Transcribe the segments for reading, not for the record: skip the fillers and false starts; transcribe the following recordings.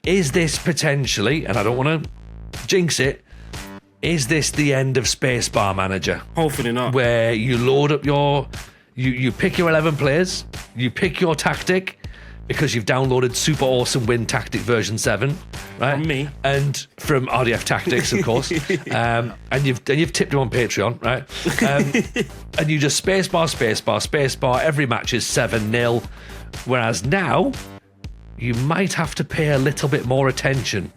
is this potentially, and I don't want to jinx it, is this the end of Spacebar Manager? Hopefully not. Where you load up you pick your 11 players, you pick your tactic, because you've downloaded Super Awesome Win Tactic version 7, right? From me. And from RDF Tactics, of course. And you've tipped him on Patreon, right? And you just spacebar. Every match is 7-0. Whereas now, you might have to pay a little bit more attention.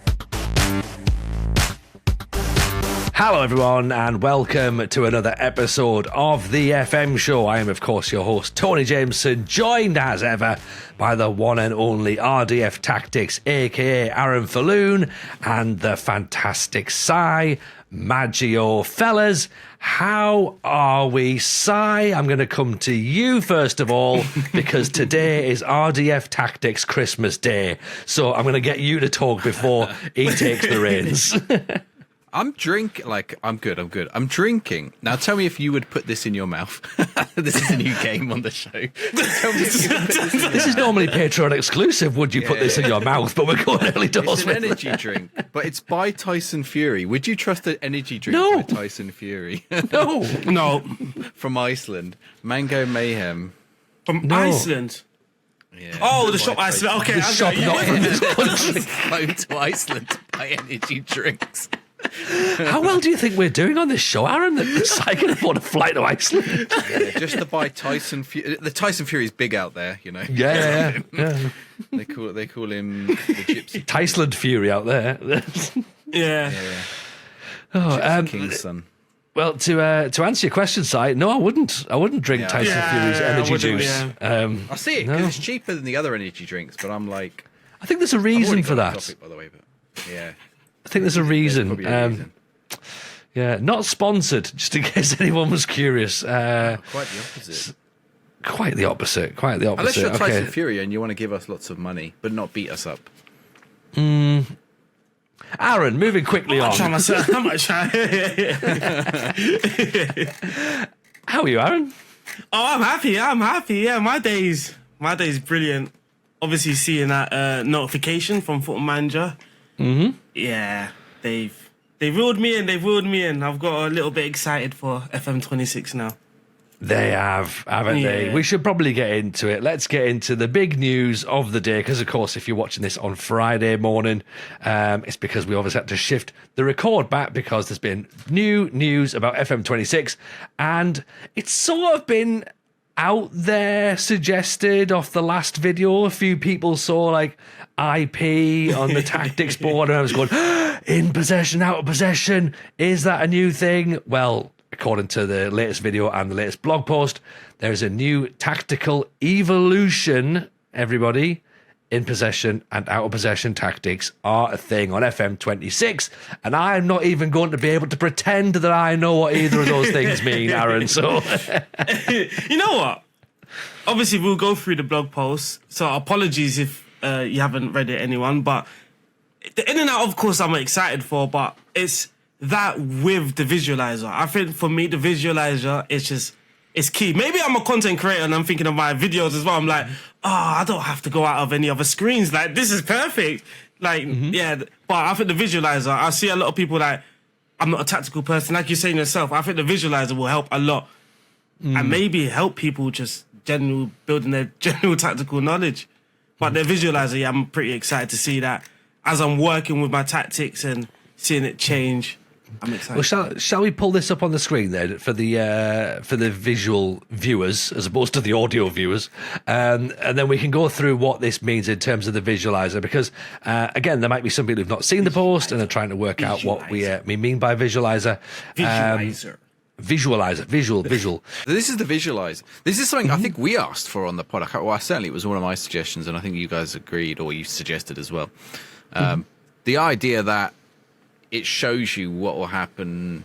Hello everyone and welcome to another episode of The FM Show. I am of course your host Tony Jameson, joined as ever by the one and only RDF Tactics aka Aaron Falloon and the fantastic Sai Maggio. Fellas, how are we? Sai, I'm going to come to you first of all because today is RDF Tactics Christmas Day, so I'm going to get you to talk before he takes the reins. I'm good. I'm drinking. Now tell me if you would put this in your mouth. This is a new game on the show. Tell me if you would put this in your This is normally Patreon exclusive. Would you put this in your mouth? But we're going early doors. It's an energy drink, but it's by Tyson Fury. Would you trust an energy drink by Tyson Fury? No. From Iceland. Mango Mayhem. From Iceland? Yeah. Oh, the shop Iceland. Okay, The shop not from this country. Go to Iceland to buy energy drinks. How well do you think we're doing on this show, Aaron? That Sai can afford a flight to Iceland. Yeah, just to buy Tyson Fury. The Tyson Fury is big out there, you know. Yeah. They call him the Gypsy Iceland Fury out there. Yeah. King's son. Well, to answer your question, Sai, no, I wouldn't drink Tyson Fury's energy juice. I see it because it's cheaper than the other energy drinks, but I'm like, I think there's a reason for that. Topic, by the way, but yeah. I think there's a reason. Reason. Yeah, not sponsored, just in case anyone was curious. Quite the opposite. Quite the opposite. Unless you're Tyson Fury and you want to give us lots of money, but not beat us up. Aaron, moving quickly on. How much? How are you, Aaron? Oh, I'm happy. Yeah, my day's brilliant. Obviously, seeing that notification from Football Manager. Mm-hmm. Yeah, they've reeled me in. I've got a little bit excited for FM26 now. They have, haven't they? We should probably get into it. Let's get into the big news of the day, because, of course, if you're watching this on Friday morning, it's because we obviously had to shift the record back because there's been new news about FM26, and it's sort of been out there suggested off the last video. A few people saw, like, IP on the tactics board, and I was going, in possession, out of possession, is that a new thing? Well, according to the latest video and the latest blog post, there's a new tactical evolution, everybody. In possession and out of possession tactics are a thing on FM26, and I'm not even going to be able to pretend that I know what either of those things mean, Aaron, so... You know what? Obviously, we'll go through the blog post, so apologies if you haven't read it, anyone, but the in and out, of course, I'm excited for, but it's that with the visualizer. I think for me, the visualizer it's key. Maybe I'm a content creator and I'm thinking of my videos as well. I'm like, I don't have to go out of any other screens. Like, this is perfect. Like, yeah, but I think the visualizer, I see a lot of people like, I'm not a tactical person. Like you're saying yourself, I think the visualizer will help a lot. And maybe help people just building their general tactical knowledge. But the visualizer, I'm pretty excited to see that as I'm working with my tactics and seeing it change. I'm excited. Well, shall we pull this up on the screen then for the visual viewers as opposed to the audio viewers, and then we can go through what this means in terms of the visualizer, because again, there might be some people who've not seen the post and are trying to work out what we mean by visualizer. Visualizer, visual. This is the visualizer. This is something I think we asked for on the podcast. Well, certainly it was one of my suggestions, and I think you guys agreed, or you suggested as well. The idea that it shows you what will happen,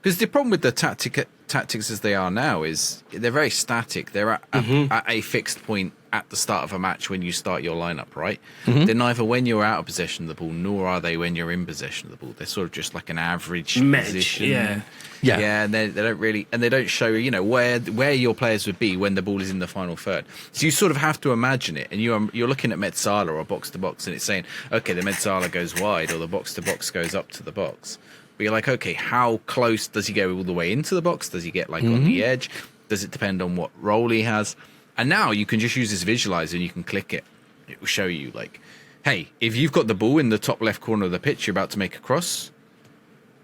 Because the problem with the tactics as they are now is they're very static. They're at a fixed point at the start of a match when you start your lineup, right? They're neither when you're out of possession of the ball, nor are they when you're in possession of the ball. They're sort of just like an average position. Yeah, and they don't really, and they don't show, you know, where your players would be when the ball is in the final third. So you sort of have to imagine it, and you're looking at Metzala or box to box, and it's saying, okay, the Metzala goes wide, or the box to box goes up to the box. But you're like, okay, how close does he go all the way into the box? Does he get like on the edge? Does it depend on what role he has? And now you can just use this visualizer and you can click it. It will show you like, hey, if you've got the ball in the top left corner of the pitch, you're about to make a cross.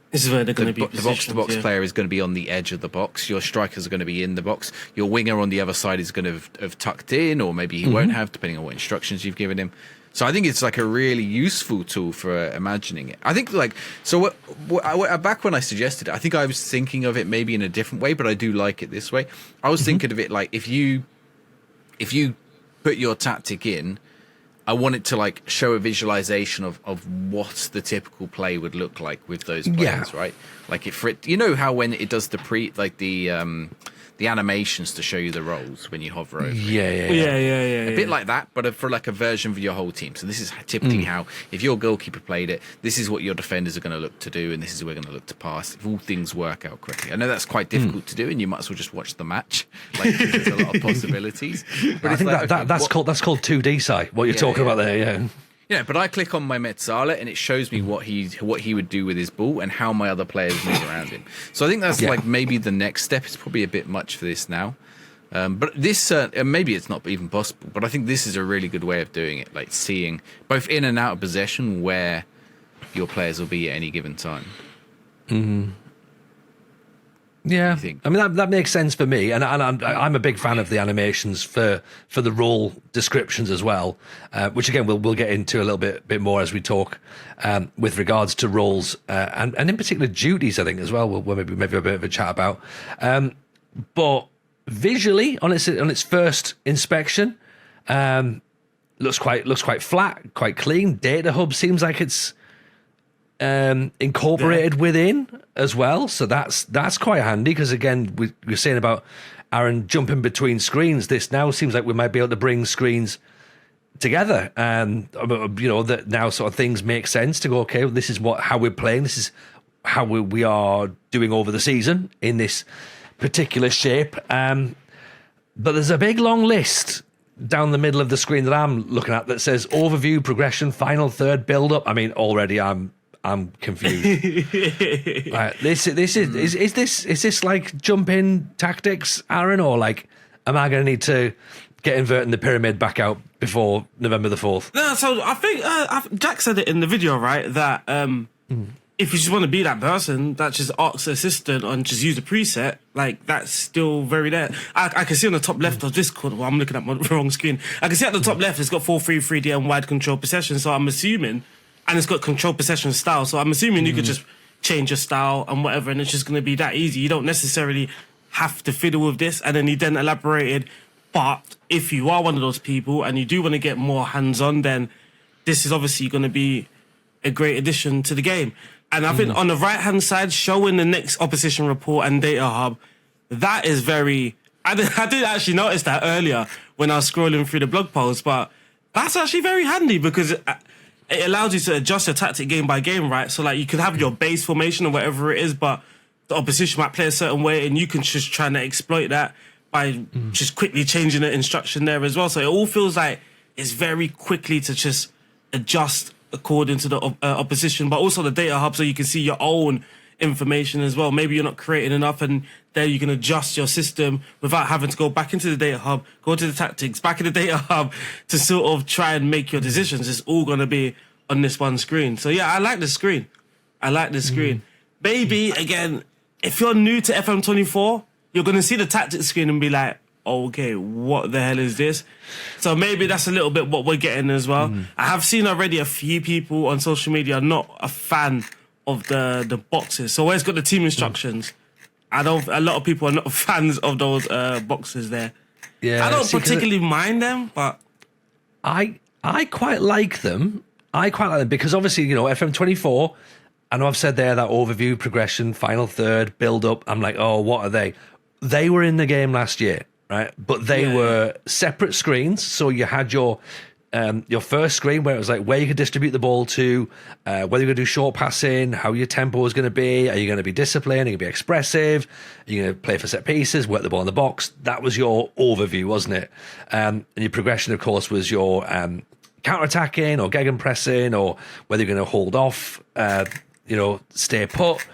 This is where they're going to be. The box-to-box player is going to be on the edge of the box. Your strikers are going to be in the box. Your winger on the other side is going to have tucked in, or maybe he won't have, depending on what instructions you've given him. So I think it's like a really useful tool for imagining it. I think like, so back when I suggested it, I think I was thinking of it maybe in a different way, but I do like it this way. I was thinking of it like if you put your tactic in, I want it to like show a visualization of what the typical play would look like with those players, right? Like you know how when it does the animations to show you the roles when you hover over. Yeah. A bit like that, but for like a version for your whole team. So this is typically how, if your goalkeeper played it, this is what your defenders are going to look to do, and this is what we're going to look to pass. If all things work out correctly, I know that's quite difficult to do, and you might as well just watch the match. Like there's a lot of possibilities. But I think that's called 2D sci. What you're talking about there, yeah. Yeah, but I click on my Metzala and it shows me what he would do with his ball and how my other players move around him. So I think that's like maybe the next step. It's probably a bit much for this now. But this, maybe it's not even possible, but I think this is a really good way of doing it, like seeing both in and out of possession where your players will be at any given time. Yeah, I mean that makes sense for me, and I'm a big fan of the animations for the role descriptions as well, which again we'll get into a little bit more as we talk with regards to roles and in particular duties. I think as well we'll maybe a bit of a chat about, but visually on its first inspection, looks quite flat, quite clean. Data hub seems like it's incorporated within as well, so that's quite handy, because again we're saying about Aaron jumping between screens. This now seems like we might be able to bring screens together, you know, that now sort of things make sense to go, okay, well, this is how we're playing, this is how we are doing over the season in this particular shape, but there's a big long list down the middle of the screen that I'm looking at that says overview, progression, final third, build up. I mean, already I'm confused. Is this like jump in tactics, Aaron, or like am I going to need to get inverting the pyramid back out before November the 4th? No, so I think Jack said it in the video, right? That if you just want to be that person that just asks the assistant and just use a preset, like that's still very there. I can see on the top left of Discord, well, I'm looking at my wrong screen. I can see at the top left it's got 4-3-3D and wide control possession. So I'm assuming, and it's got control possession style. So I'm assuming you could just change your style and whatever, and it's just going to be that easy. You don't necessarily have to fiddle with this. And then he then elaborated, but if you are one of those people and you do want to get more hands-on, then this is obviously going to be a great addition to the game. And I think on the right-hand side, showing the next opposition report and data hub, that is very... I did actually notice that earlier when I was scrolling through the blog post, but that's actually very handy because it allows you to adjust your tactic game by game, right? So, like, you can have your base formation or whatever it is, but the opposition might play a certain way and you can just try to exploit that by just quickly changing the instruction there as well. So it all feels like it's very quickly to just adjust according to the opposition, but also the data hub so you can see your own information as well. Maybe you're not creating enough and there you can adjust your system without having to go back into the data hub, go to the tactics, back in the data hub to sort of try and make your decisions. It's all going to be on this one screen. So yeah, I like the screen. Maybe, again, if you're new to FM24, you're going to see the tactics screen and be like, okay, what the hell is this? So maybe that's a little bit what we're getting as well. I have seen already a few people on social media not a fan of the boxes. So where it's got the team instructions, a lot of people are not fans of those boxes there. Yeah, I don't particularly mind them, but I quite like them. Because obviously, you know, FM24, I know I've said there that overview, progression, final third, build up. I'm like, oh, what are they? They were in the game last year, right? But they were separate screens. So you had your first screen where it was like where you could distribute the ball to, whether you're going to do short passing, how your tempo is going to be, are you going to be disciplined, are you going to be expressive, are you going to play for set pieces, work the ball in the box. That was your overview, wasn't it? And your progression, of course, was your counter-attacking or gegenpressing, or whether you're going to hold off, stay put.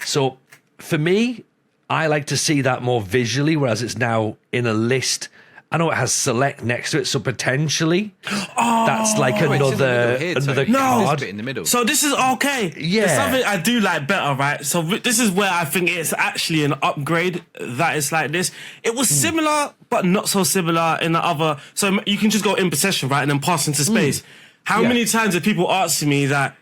So for me, I like to see that more visually, whereas it's now in a list. I know it has select next to it, so potentially that's like another card. Bit in the middle. So this is okay. Yeah. It's something I do like better, right? So this is where I think it's actually an upgrade that it's like this. It was similar, but not so similar in the other. So you can just go in possession, right, and then pass into space. How many times have people asked me that,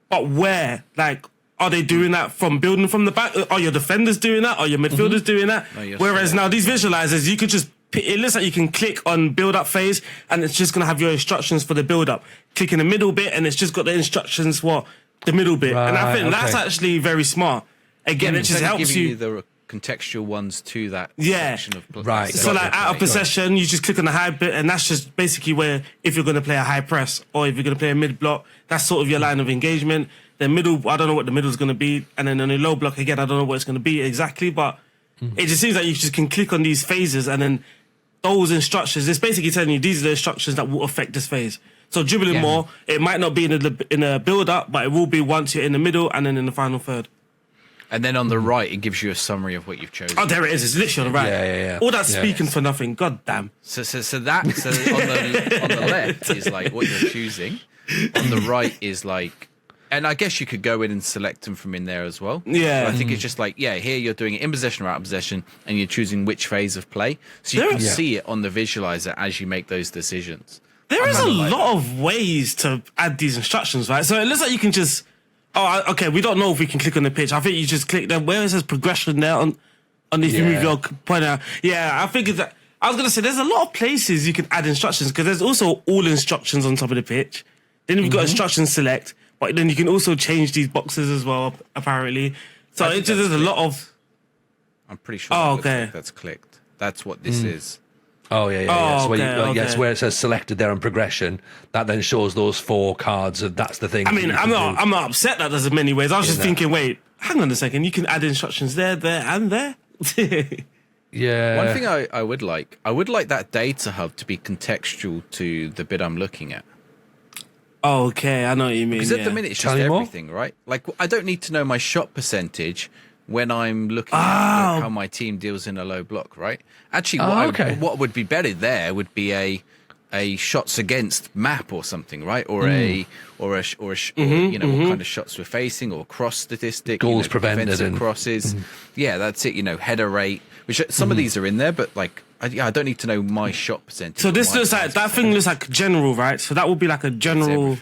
but where? Like, are they doing that from building from the back? Are your defenders doing that? Are your midfielders doing that? No, Whereas now these visualizers, you could just, it looks like you can click on build up phase and it's just going to have your instructions for the build up. Click in the middle bit and it's just got the instructions for the middle bit. And I think that's actually very smart. Again, it just helps you the contextual ones to that section of play. Right. So like out of possession, you just click on the high bit and that's just basically where if you're going to play a high press or if you're going to play a mid block, that's sort of your line of engagement. The middle, I don't know what the middle is going to be. And then on the low block, again, I don't know what it's going to be exactly, but it just seems like you just can click on these phases and then those instructions, it's basically telling you these are the instructions that will affect this phase. So dribbling more, it might not be in a build-up, but it will be once you're in the middle and then in the final third. And then on the right, it gives you a summary of what you've chosen. Oh, there it is. It's literally on the right. Yeah. All that speaking for nothing. God damn. So on the left is like what you're choosing. On the right is like, and I guess you could go in and select them from in there as well. Yeah. But I think it's just like, here you're doing it in possession or out of possession, and you're choosing which phase of play. So you can see it on the visualizer as you make those decisions. There is a lot of ways to add these instructions, right? So it looks like you can just, okay, we don't know if we can click on the pitch. I think you just click there where it says progression there on if you move your pointer. Yeah, I think it's, I was going to say there's a lot of places you can add instructions because there's also all instructions on top of the pitch. Then you've got instructions select. But then you can also change these boxes as well, apparently. So it just there's a lot of. I'm pretty sure that's clicked. That's what this is. Oh, yeah. So yes, where it says selected there on progression, that then shows those 4 cards, and that's the thing. I mean, I'm not upset that there's many ways. I was just thinking, wait, hang on a second. You can add instructions there, and there. Yeah. One thing I would like that data hub to be contextual to the bit I'm looking at. Okay, I know what you mean. Because at the minute it's just everything, right? Like, I don't need to know my shot percentage when I'm looking at how my team deals in a low block, right? Actually, what would be better there would be a shots against map or something, right? Or what kind of shots we're facing, or cross statistic, goals prevented, and crosses. Yeah, that's it. Header rate. Which some of these are in there, but like. I don't need to know my shot percentage. So this looks like, that thing looks like general, right? So that would be like a general.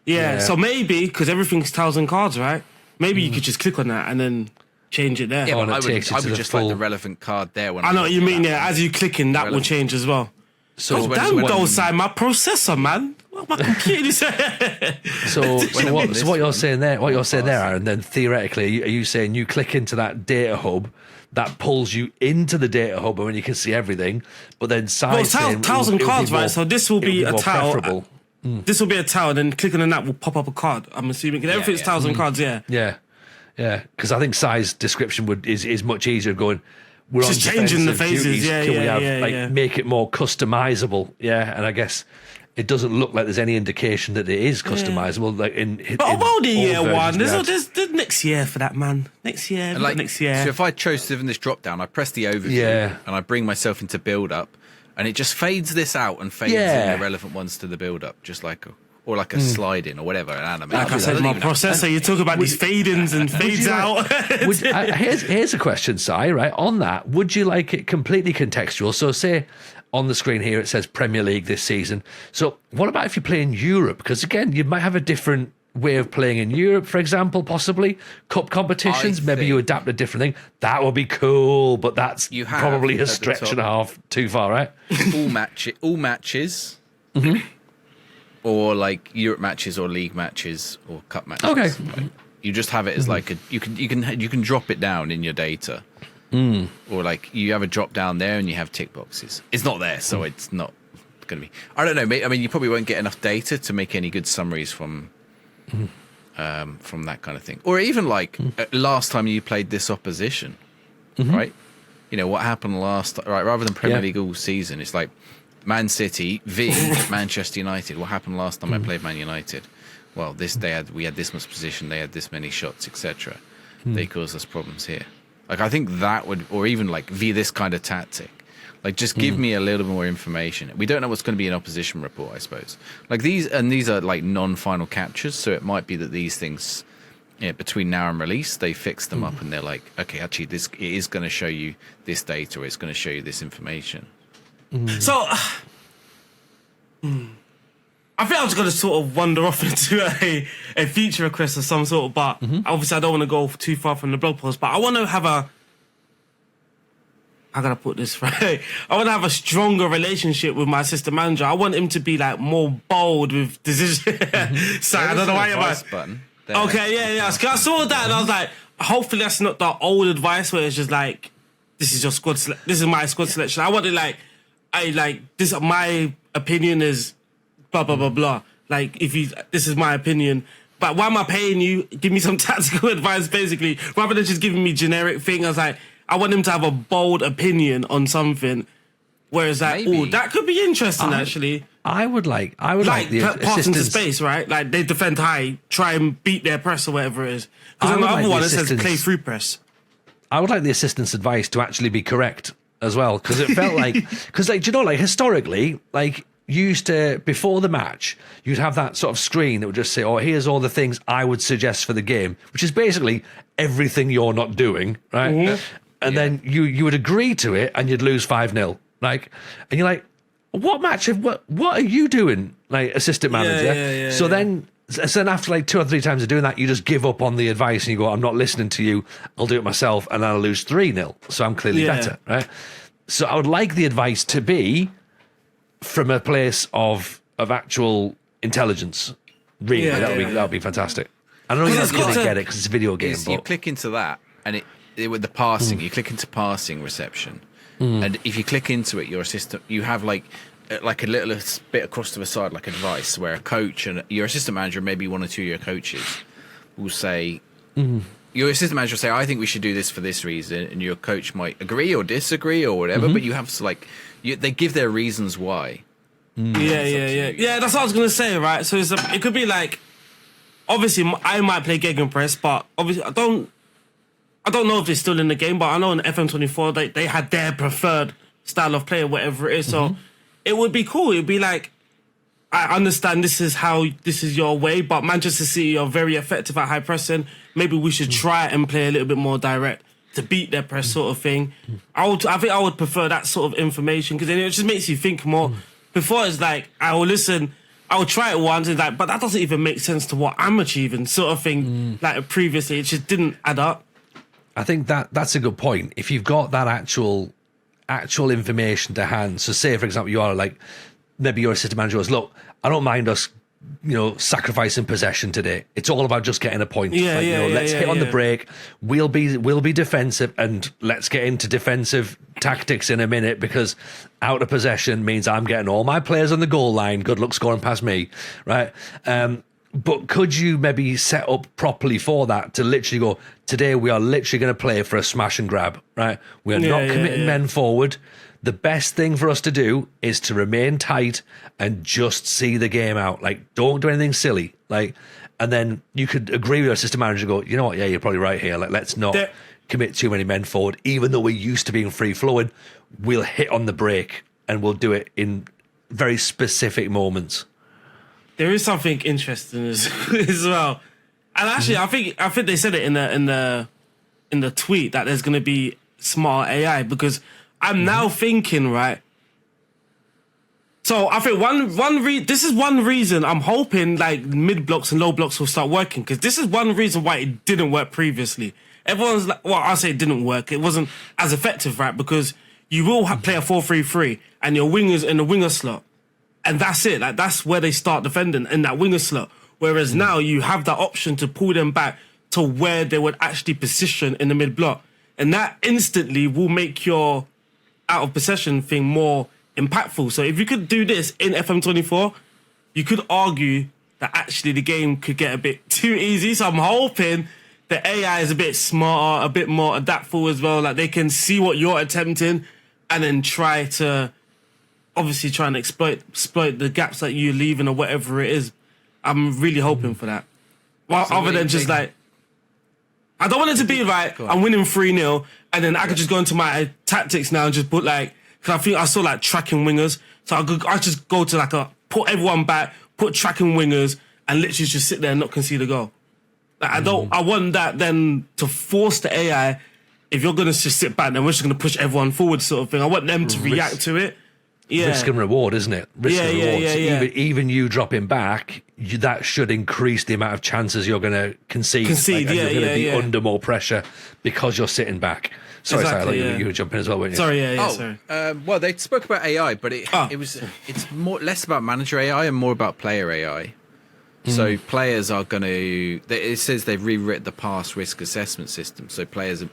Yeah, so maybe, because everything's 1,000 cards, right? Maybe you could just click on that and then change it there. Yeah, but I would just like the relevant card there. When I know what you mean, yeah. As you click in, that will change as well. So damn, go side my processor, man. What my computer said. So what you're saying there, Aaron, then theoretically, are you saying you click into that data hub, that pulls you into the data hub when you can see everything, but then size 1,000 cards, right? So this will be a tile. This will be a tile, and then clicking on that will pop up a card. I'm assuming because everything's 1,000 cards. Yeah. Because I think size description is much easier. Going, we're just on changing the phases. Can we make it more customizable? Yeah, and I guess it doesn't look like there's any indication that it is customizable. Like but I'm only year one. There's next year for that, man. Next year. So if I chose to in this drop down, I press the overview and I bring myself into build up, and it just fades this out and fades in the relevant ones to the build up, just like a slide in or whatever, an animation. Like I said, my processor. You talk about these fade ins and fades out. Here's a question, Si. Right on that, would you like it completely contextual? So say. On the screen here, it says Premier League this season. So what about if you play in Europe? Because again, you might have a different way of playing in Europe, for example, possibly. Cup competitions, maybe you adapt a different thing. That would be cool, but that's probably a stretch and a half too far, right? all matches, or like Europe matches or league matches or cup matches. Okay. Right? You just have it as like you can drop it down in your data, or like you have a drop down there and you have tick boxes. It's not there, so it's not going to be. I don't know. I mean, you probably won't get enough data to make any good summaries from that kind of thing, or even like last time you played this opposition, right? You know what happened last, right? Rather than Premier League all season, it's like Man City v Manchester United. What happened last time I played Man United? Well, we had this much position, they had this many shots, etc. They caused us problems here. Like I think that would, or even like via this kind of tactic, like just give me a little more information. We don't know what's going to be an opposition report, I suppose. Like these are like non-final captures, so it might be that these things, between now and release, they fix them up and they're like, okay, actually, it is going to show you this data, or it's going to show you this information. So, I think I was going to sort of wander off into a feature request of some sort, but obviously I don't want to go too far from the blog post, but I want to have how can I put this right? I want to have a stronger relationship with my assistant manager. I want him to be like more bold with decision. So I don't know why button. Okay, yeah. So I saw that and I was like, hopefully that's not the old advice where it's just like, this is your squad. This is my squad selection. I want it like, this. My opinion is blah blah blah blah. Like this is my opinion. But why am I paying you? Give me some tactical advice, basically, rather than just giving me generic thing. I was like, I want him to have a bold opinion on something. Whereas like, that could be interesting actually. I would like the pass into space, right? Like they defend high, try and beat their press or whatever it is. Because on the other one it says play through press. I would like the assistant's advice to actually be correct as well, because it felt like, because like, do you know, like historically, like you used to, before the match, you'd have that sort of screen that would just say, oh, here's all the things I would suggest for the game, which is basically everything you're not doing, right? And then you would agree to it and you'd lose 5-0, like, and you're like, what match? What are you doing, like assistant manager? So then after like 2 or 3 times of doing that, you just give up on the advice and you go, I'm not listening to you. I'll do it myself, and I'll lose 3-0. So I'm clearly better, right? So I would like the advice to be from a place of actual intelligence. Really, that would be fantastic. I don't know if you're going to get it because it's a video game. But you click into that, and it with the passing, you click into passing reception. And if you click into it, your assistant, you have like a little bit across to the side, like advice, where a coach and your assistant manager, maybe 1 or 2 of your coaches, will say, your assistant manager will say, I think we should do this for this reason, and your coach might agree or disagree or whatever, but you have to they give their reasons why. Yeah, that's what I was going to say, right? So it could be like, obviously I might play Gegenpress, but obviously I don't know if it's still in the game, but I know in FM24 they had their preferred style of play or whatever it is. So it would be cool. It'd be like, I understand this is your way, but Manchester City are very effective at high pressing. Maybe we should try and play a little bit more direct to beat their press sort of thing. I think I would prefer that sort of information, because then it just makes you think more. Before it's like, I will listen, I will try it once, and like, but that doesn't even make sense to what I'm achieving sort of thing. Like previously, it just didn't add up. I think that's a good point. If you've got that actual information to hand, so say for example you are like, maybe your assistant manager goes, look, I don't mind us, sacrificing possession today. It's all about just getting a point. Let's hit on the break. We'll be defensive, and let's get into defensive tactics in a minute, because out of possession means I'm getting all my players on the goal line. Good luck scoring past me, right? But could you maybe set up properly for that to literally go, today we are literally going to play for a smash and grab, right? We are not committing men forward. The best thing for us to do is to remain tight and just see the game out. Like, don't do anything silly. Like, and then you could agree with your assistant manager and go, you know what? Yeah, you're probably right here. Like, let's not commit too many men forward. Even though we're used to being free flowing, we'll hit on the break and we'll do it in very specific moments. There is something interesting as well, and actually, I think they said it in the tweet that there's going to be smart AI, because I'm now thinking, right. So I think this is one reason I'm hoping like mid blocks and low blocks will start working, because this is one reason why it didn't work previously. Everyone's like, well, I say it didn't work. It wasn't as effective, right? Because you will play a 4-3-3 and your wingers in the winger slot. And that's it. Like, that's where they start defending, in that winger slot. Whereas now you have that option to pull them back to where they would actually position in the mid block. And that instantly will make your out of possession thing more impactful. So if you could do this in FM24, you could argue that actually the game could get a bit too easy. So I'm hoping the AI is a bit smarter, a bit more adaptable as well. Like they can see what you're attempting and then try and exploit the gaps that you're leaving or whatever it is. I'm really hoping for that. Well, So other than just like, I don't want it to be right, I'm winning 3-0, and then I could just go into my tactics now and just put like, because I think I saw like tracking wingers. So I just go to put everyone back, put tracking wingers, and literally just sit there and not concede a goal. Like, I want that then to force the AI, if you're going to just sit back, then we're just going to push everyone forward sort of thing. I want them to react to it. Yeah. Risk and reward, isn't it? Risk and reward. So yeah. even you dropping back, that should increase the amount of chances you're going to concede. And you're going to be under more pressure because you're sitting back. Sorry, Exactly, Sally, you were jumping as well, weren't you? Sorry, sorry. Well, they spoke about AI, but it's less about manager AI and more about player AI. So players are going to. It says they've rewritten the pass risk assessment system, so players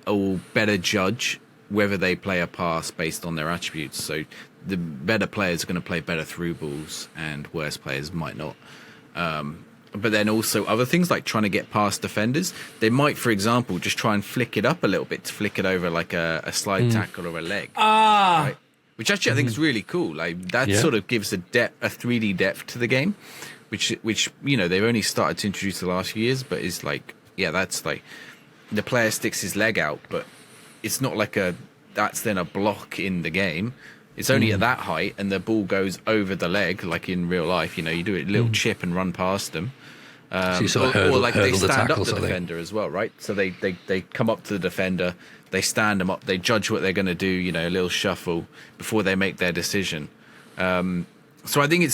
will better judge whether they play a pass based on their attributes. So the better players are going to play better through balls, and worse players might not. But then also other things like trying to get past defenders. They might, for example, just try and flick it up a little bit to flick it over like a slide tackle or a leg. Right? Which actually I think is really cool. Like that sort of gives a 3D depth to the game, which they've only started to introduce the last few years, but is like, that's like the player sticks his leg out, but it's not like that's then a block in the game. It's only at that height, and the ball goes over the leg, like in real life. You do a little chip and run past them. So you sort of hurdle they stand the up the defender as well, right? So they come up to the defender, they stand them up, they judge what they're going to do, a little shuffle before they make their decision. So I think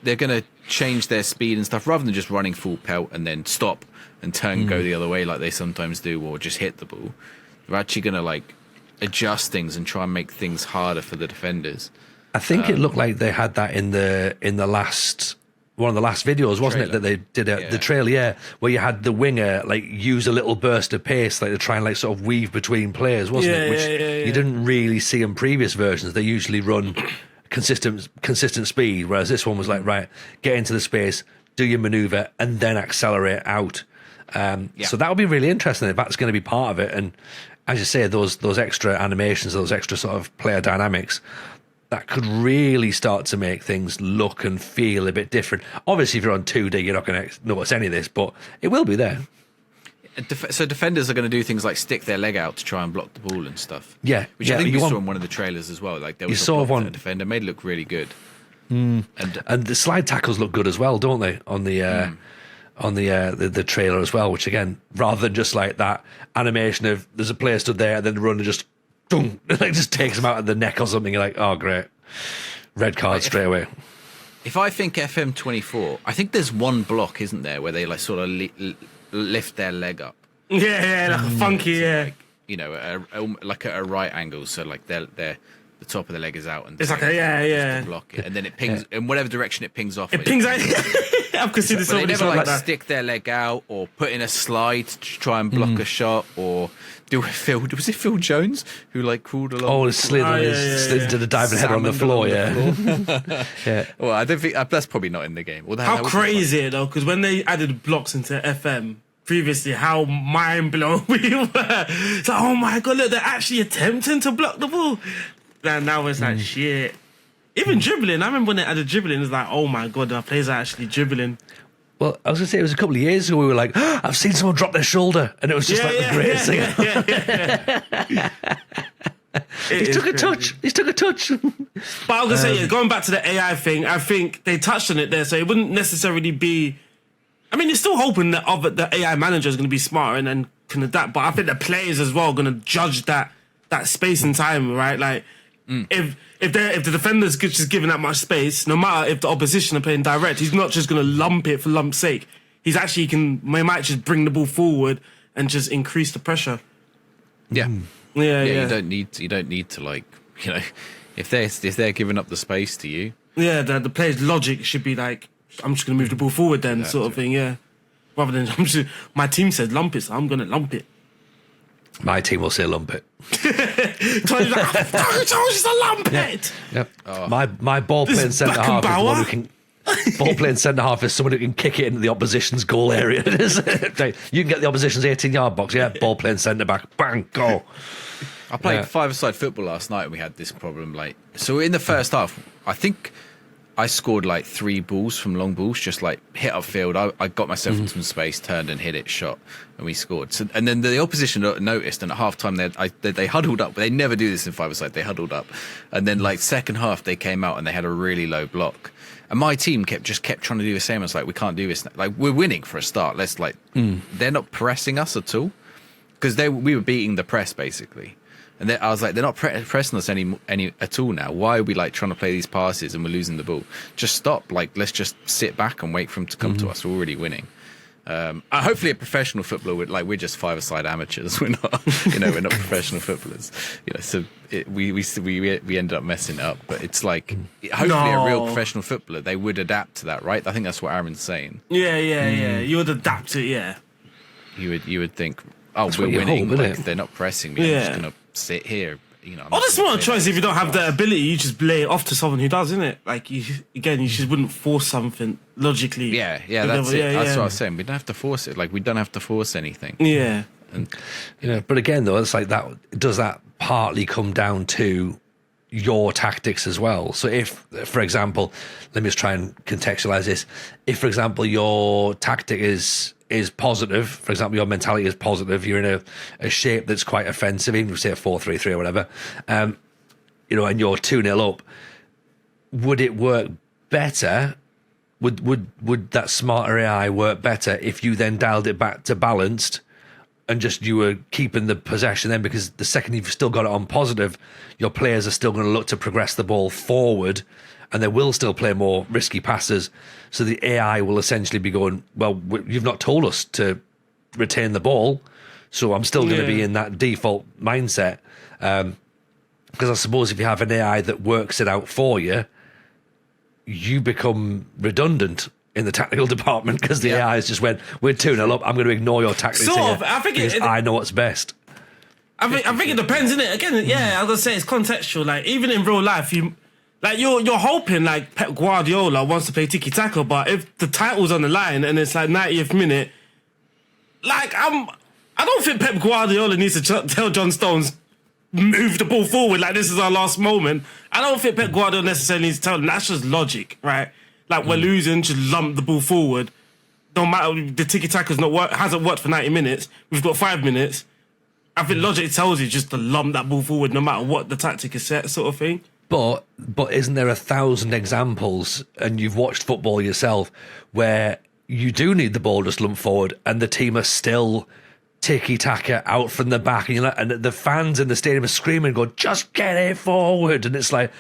they're gonna change their speed and stuff rather than just running full pelt and then stop and turn and go the other way like they sometimes do, or just hit the ball. They're actually gonna adjust things and try and make things harder for the defenders. I think it looked like they had that in the last one of the last videos, wasn't it? That they did the trailer, where you had the winger use a little burst of pace, to try and sort of weave between players, wasn't it? Which you didn't really see in previous versions. They usually run consistent speed, whereas this one was right, get into the space, do your maneuver, and then accelerate out. So that would be really interesting if that's going to be part of it. And as you say, those extra animations, those extra sort of player dynamics, that could really start to make things look and feel a bit different. Obviously, if you're on 2D, you're not going to notice any of this, but it will be there. So defenders are going to do things like stick their leg out to try and block the ball and stuff. Yeah, which I think you saw in one of the trailers as well. Like there was a block that a defender made it look really good. And the slide tackles look good as well, don't they? On the trailer as well, which again, rather than just that animation of there's a player stood there and then the runner just boom, just takes him out of the neck or something, you're like, oh great, red card straight away. If I think FM24, I think there's one block, isn't there, where they sort of lift their leg up. Yeah, like a funky, like at a right angle, so the top of the leg is out, and it's like block it, and then it pings in whatever direction it pings off. It pings out. I've considered so they never like that. Stick their leg out or put in a slide to try and block a shot, or do a was it Phil Jones who crawled along? Oh, slid into the diving head on the floor. Yeah. Well, I don't think that's probably not in the game. Well, how crazy it though, because when they added blocks into FM previously, how mind blown we were. It's like, oh my god, look, they're actually attempting to block the ball. And now it's like shit. Even dribbling, I remember when they added dribbling, it's like, oh my god, our players are actually dribbling. Well, I was going to say, it was a couple of years ago we were like, I've seen someone drop their shoulder, and it was just the greatest thing. He took a touch. But I was going to say, going back to the AI thing, I think they touched on it there, so it wouldn't necessarily be... I mean, you're still hoping that the AI manager is going to be smarter and can adapt, but I think the players as well are going to judge that space and time, right? If the defender's just given that much space, no matter if the opposition are playing direct, he's not just going to lump it for lump's sake. He's actually might just bring the ball forward and just increase the pressure. Yeah. Yeah. You don't need to if they're giving up the space to you. Yeah, the player's logic should be I'm just going to move the ball forward then, sort of thing. Yeah. rather than my team said lump it, so I'm gonna lump it. My team will say lump it. Tony's like, I told you to lump it. Yep. My ball playing centre half is one who can. Ball playing centre half is someone who can kick it into the opposition's goal area. You can get the opposition's 18-yard box. Yeah, ball playing centre back. Bang, go. I played five-a-side football last night and we had this problem. Like, so in the first half, I think I scored like 3 balls from long balls, just like hit upfield. I got myself into some space, turned and hit it, shot, and we scored. So, and then the opposition noticed, and at half time they huddled up. They never do this in five-a-side. They huddled up, and then like second half they came out and they had a really low block. And my team kept trying to do the same. I was like, we can't do this. Like, we're winning for a start. Let's like, they're not pressing us at all because we were beating the press basically. And I was like, they're not pressing us any at all now. Why are we like trying to play these passes and we're losing the ball? Just stop. Like, let's just sit back and wait for them to come to us. We're already winning. Hopefully a professional footballer would, like, we're just five-a-side amateurs. We're not, we're not professional footballers. So we ended up messing it up. But it's like, hopefully a real professional footballer, they would adapt to that, right? I think that's what Aaron's saying. Yeah. You would adapt to it, yeah. You would think, oh, That's we're winning. Hope, like, they're not pressing me. I'm just gonna sit here. That's not a choice. If you don't have the ability, you just lay it off to someone who does, isn't it? Like, you just wouldn't force something logically. Yeah, that's it. That's what I was saying. We don't have to force it. Like, we don't have to force anything. Yeah. And, but again, though, it's like that. Does that partly come down to your tactics as well? So if, for example, let me just try and contextualize this. If, for example, your tactic is positive, for example, your mentality is positive, you're in a shape that's quite offensive, even if you say a 4-3-3 or whatever, and you're 2-0 up, would it work better? Would that smarter AI work better if you then dialed it back to balanced and just you were keeping the possession then? Because the second you've still got it on positive, your players are still going to look to progress the ball forward, and they will still play more risky passes. So the AI will essentially be going, well, you've not told us to retain the ball, so I'm still going to be in that default mindset. Because I suppose if you have an AI that works it out for you, you become redundant in the tactical department because the AI has just went, we're 2-0 up, I'm going to ignore your tactics I think I know what's best. I think it depends, innit? Again, I was going to say it's contextual. Like, even in real life, you're hoping like Pep Guardiola wants to play tiki-taka, but if the title's on the line and it's like 90th minute, like I don't think Pep Guardiola needs to tell John Stones, move the ball forward, like this is our last moment. I don't think Pep Guardiola necessarily needs to tell them. That's just logic, right? Like, we're losing, just lump the ball forward. No matter, the tiki-taka's hasn't worked for 90 minutes. We've got 5 minutes. I think logic tells you just to lump that ball forward no matter what the tactic is set, sort of thing. But isn't there 1,000 examples, and you've watched football yourself, where you do need the ball just lumped forward and the team are still tiki-taka out from the back, and and the fans in the stadium are screaming, going, just get it forward. And it's like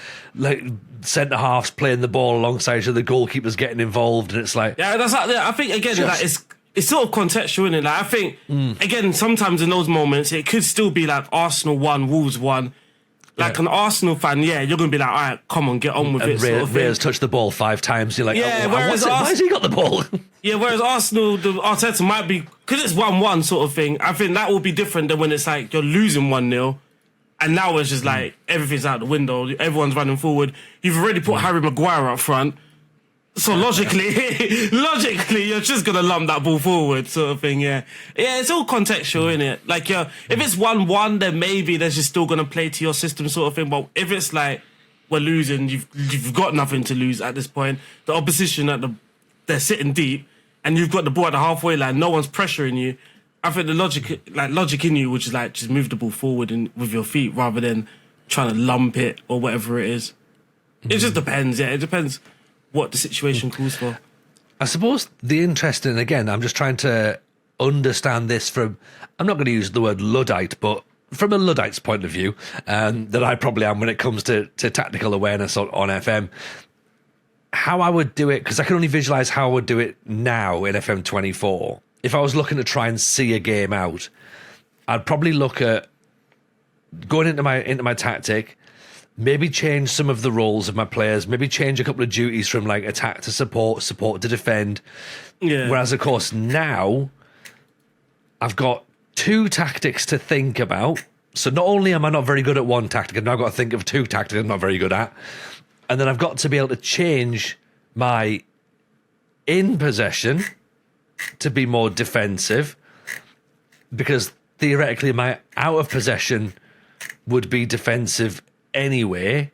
centre-halves playing the ball alongside each other, the goalkeeper's getting involved, and it's like... Yeah, that's like, I think, again, like, it's sort of contextual, isn't it? Like, I think, again, sometimes in those moments, it could still be like Arsenal 1, Wolves 1. Like, an Arsenal fan, you're going to be like, all right, come on, get on with it. Ray's touched the ball 5 times. You're like, why has he got the ball? Whereas Arsenal, the Arteta might be, because it's 1-1 sort of thing, I think that will be different than when it's like you're losing 1-0, and now it's just like everything's out the window, everyone's running forward. You've already put Harry Maguire up front. So logically, you're just going to lump that ball forward, sort of thing, Yeah, it's all contextual, innit? Like, if it's 1-1, then maybe they're just still going to play to your system, sort of thing. But if it's like, we're losing, you've got nothing to lose at this point. The opposition, they're sitting deep, and you've got the ball at the halfway line, no one's pressuring you. I think the logic in you would just like, just move the ball forward with your feet rather than trying to lump it or whatever it is. It just depends, it depends what the situation calls for. I suppose the interesting, again, I'm just trying to understand this from, I'm not going to use the word Luddite, but from a Luddite's point of view, that I probably am when it comes to tactical awareness on FM, how I would do it, because I can only visualise how I would do it now in FM24. If I was looking to try and see a game out, I'd probably look at going into my tactic maybe change some of the roles of my players, maybe change a couple of duties from like attack to support, support to defend. Yeah. Whereas, of course, now I've got 2 tactics to think about. So not only am I not very good at one tactic, I've now got to think of 2 tactics I'm not very good at. And then I've got to be able to change my in possession to be more defensive, because theoretically my out of possession would be defensive anyway.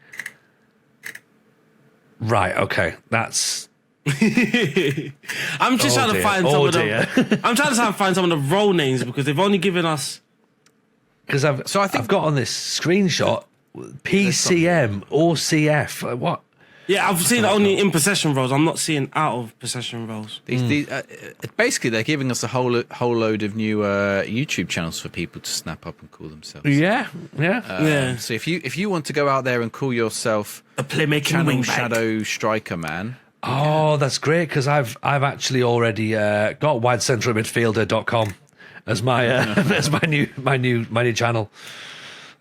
Right, okay, that's... I'm just trying to find some of the... I'm trying to find some of the role names, because they've only given us... Because I've got on this screenshot PCM, OCF, like what? Yeah, I've seen only in possession roles. I'm not seeing out of possession roles. Basically, they're giving us a whole load of new YouTube channels for people to snap up and call themselves. Yeah. So if you want to go out there and call yourself a playmaking Channel wingback. Shadow Striker Man. Oh, that's great, because I've actually already got widecentralmidfielder.com as my as my new channel.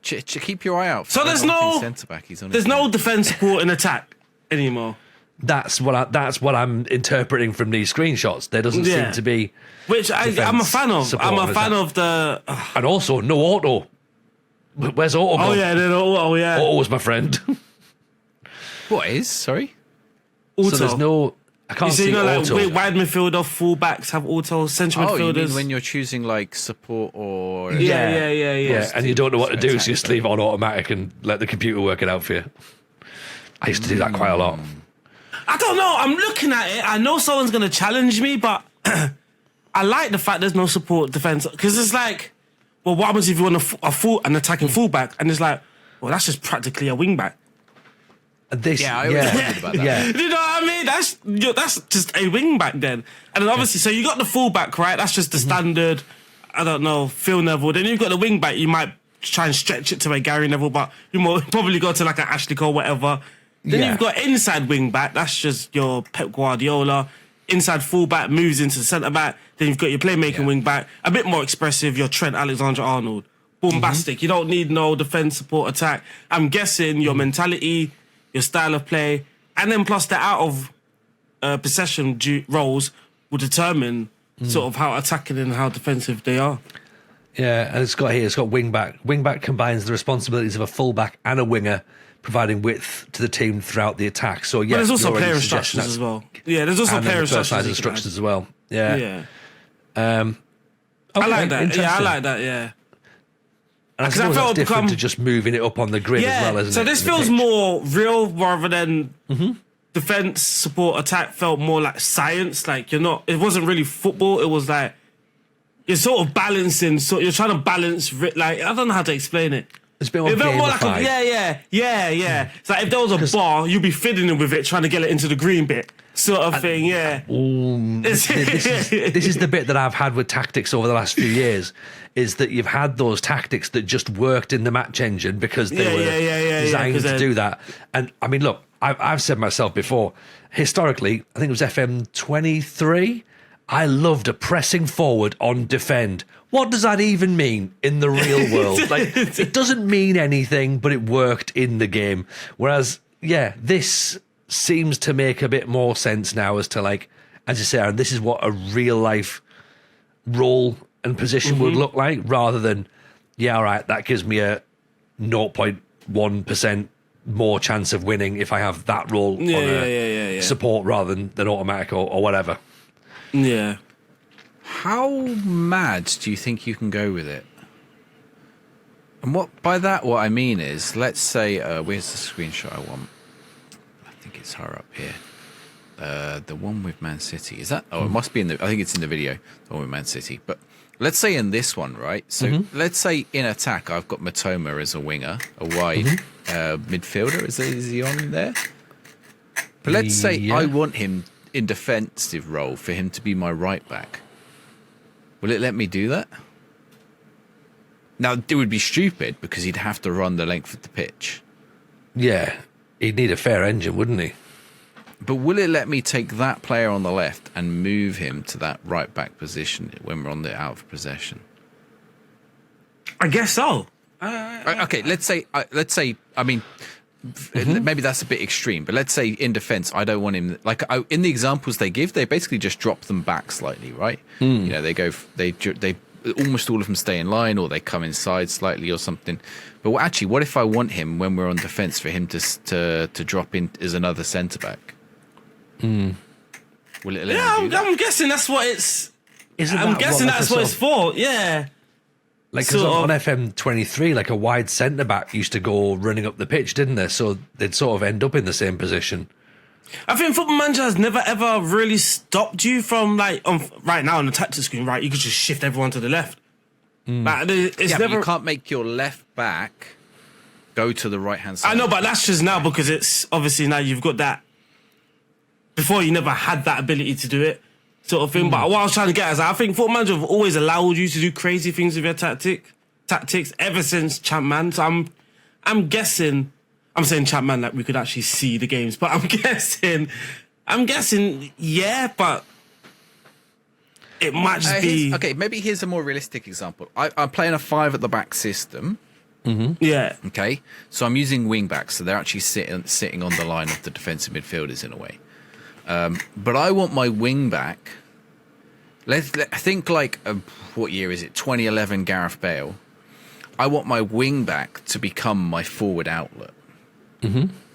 Keep your eye out. For So there's no centre back. He's on there's no defense, support, and attack anymore. That's what I'm interpreting from these screenshots. There doesn't seem to be, which I'm a fan of. support, I'm a fan of the. And also no auto. Where's auto? Oh gone? yeah, Auto was my friend. What is? Sorry. Auto. So there's no. I can't see auto. Like wide midfielder, fullbacks have auto, central midfielders. You mean when you're choosing like support or Yeah. And you don't know what to do, so you attack just leave it on automatic and let the computer work it out for you. I used to do that quite a lot. I don't know. I'm looking at it. I know someone's going to challenge me, but I like the fact there's no support defense, because it's like, well, what happens if you want an attacking fullback? And it's like, well, that's just practically a wingback. I always wondered about that. Yeah. You know what I mean? That's just a wingback then. And then obviously, so you got the fullback, right? That's just the standard, I don't know, Phil Neville. Then you've got the wingback. You might try and stretch it to a Gary Neville, but you probably go to like an Ashley Cole, whatever. Then you've got inside wingback. That's just your Pep Guardiola. Inside fullback moves into the centre back. Then you've got your playmaking wingback. A bit more expressive, your Trent Alexander-Arnold. Bombastic. You don't need no defence, support, attack. I'm guessing your mentality, your style of play, and then plus the out of possession roles will determine sort of how attacking and how defensive they are. Yeah, and it's got wingback. Wingback combines the responsibilities of a fullback and a winger, providing width to the team throughout the attack. So yeah, but there's also player player instructions as well. Yeah, there's also player instructions as well. Yeah. Yeah. Okay, I like that. Yeah, I interesting. like that. Yeah. And I suppose that's different to just moving it up on the grid as well, isn't it? So this feels more real rather than defense, support, attack. Felt more like science. Like it wasn't really football. It was like you're sort of balancing. So you're trying to balance. Like I don't know how to explain it. It's a bit more It felt more like gamified. yeah. It's like if there was a bar, you'd be fiddling with it, trying to get it into the green bit, sort of thing. Yeah. This is the bit that I've had with tactics over the last few years, is that you've had those tactics that just worked in the match engine because they were designed to do that. And I mean, look, I've said myself before, historically, I think it was FM23, I loved a pressing forward on defend. What does that even mean in the real world? Like, it doesn't mean anything, but it worked in the game. Whereas, yeah, this seems to make a bit more sense now as to, like, as you say, Aaron, this is what a real life role and position would look like, rather than, yeah, all right, that gives me a 0.1% more chance of winning if I have that role on support rather than automatic or whatever. Yeah. How mad do you think you can go with it? And what I mean is, let's say, where's the screenshot I want? I think it's her up here. The one with Man City. Is that? Oh, it must be I think it's in the video. The one with Man City. But let's say in this one, right? So let's say in attack, I've got Matoma as a winger, a wide midfielder. Is he on there? But let's say I want him in defensive role for him to be my right back. Will it let me do that? Now, it would be stupid because he'd have to run the length of the pitch. Yeah, he'd need a fair engine, wouldn't he? But will it let me take that player on the left and move him to that right back position when we're on the out of possession? I guess so. Okay, let's say. I mean, maybe that's a bit extreme, but let's say in defense, I don't want him. Like in the examples they give, they basically just drop them back slightly, right? You know, they almost all of them stay in line, or they come inside slightly or something. But what if I want him when we're on defense for him to drop in as another centre back? Will it? I'm guessing that's what it's. I'm guessing that's what it's for. Yeah. Like, because on FM23, like a wide centre back used to go running up the pitch, didn't they? So they'd sort of end up in the same position. I think Football Manager has never ever really stopped you from, like, right now on the tactics screen, right? You could just shift everyone to the left. Like, it's never. But you can't make your left back go to the right hand side. I know, but that's just now because it's obviously now you've got that. Before you never had that ability to do it. Sort of thing, but what I was trying to get is I think Football Manager have always allowed you to do crazy things with your tactics ever since Champman. So I'm guessing, I'm saying Champman like we could actually see the games, but I'm guessing, yeah, but it might just be okay. Maybe here's a more realistic example. I'm playing a 5 at the back system. Yeah. Okay, so I'm using wing backs, so they're actually sitting on the line of the defensive midfielders in a way. But I want my wing back. I think like what year is it? 2011 Gareth Bale. I want my wing back to become my forward outlet.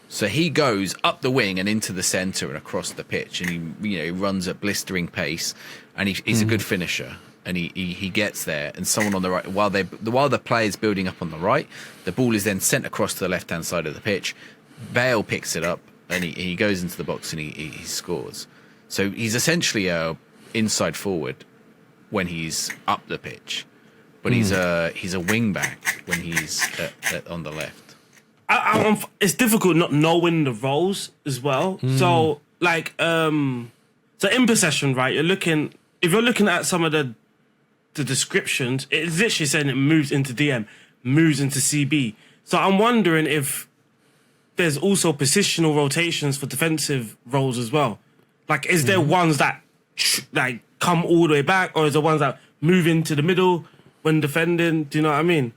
So he goes up the wing and into the centre and across the pitch, and he runs at blistering pace, and he's a good finisher. And he gets there, and someone on the right, while the player's building up on the right, the ball is then sent across to the left hand side of the pitch. Bale picks it up. And he goes into the box and he scores. So he's essentially a inside forward when he's up the pitch, but he's a wing back when he's on the left. It's difficult not knowing the roles as well. So like so in possession, right? If you're looking at some of the descriptions, it's literally saying it moves into DM, moves into CB. So I'm wondering if there's also positional rotations for defensive roles as well. Like, is there ones that like come all the way back, or is there ones that move into the middle when defending? Do you know what I mean?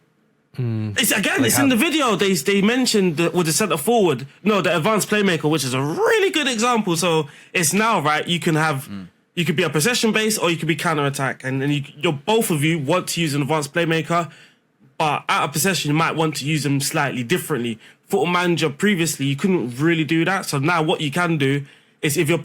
It's in the video. They mentioned with the centre forward, the advanced playmaker, which is a really good example. So it's now right. You can have you could be a possession base, or you could be counter attack, and you're both of you want to use an advanced playmaker, but out of possession you might want to use them slightly differently. Football Manager previously, you couldn't really do that. So now what you can do is if you're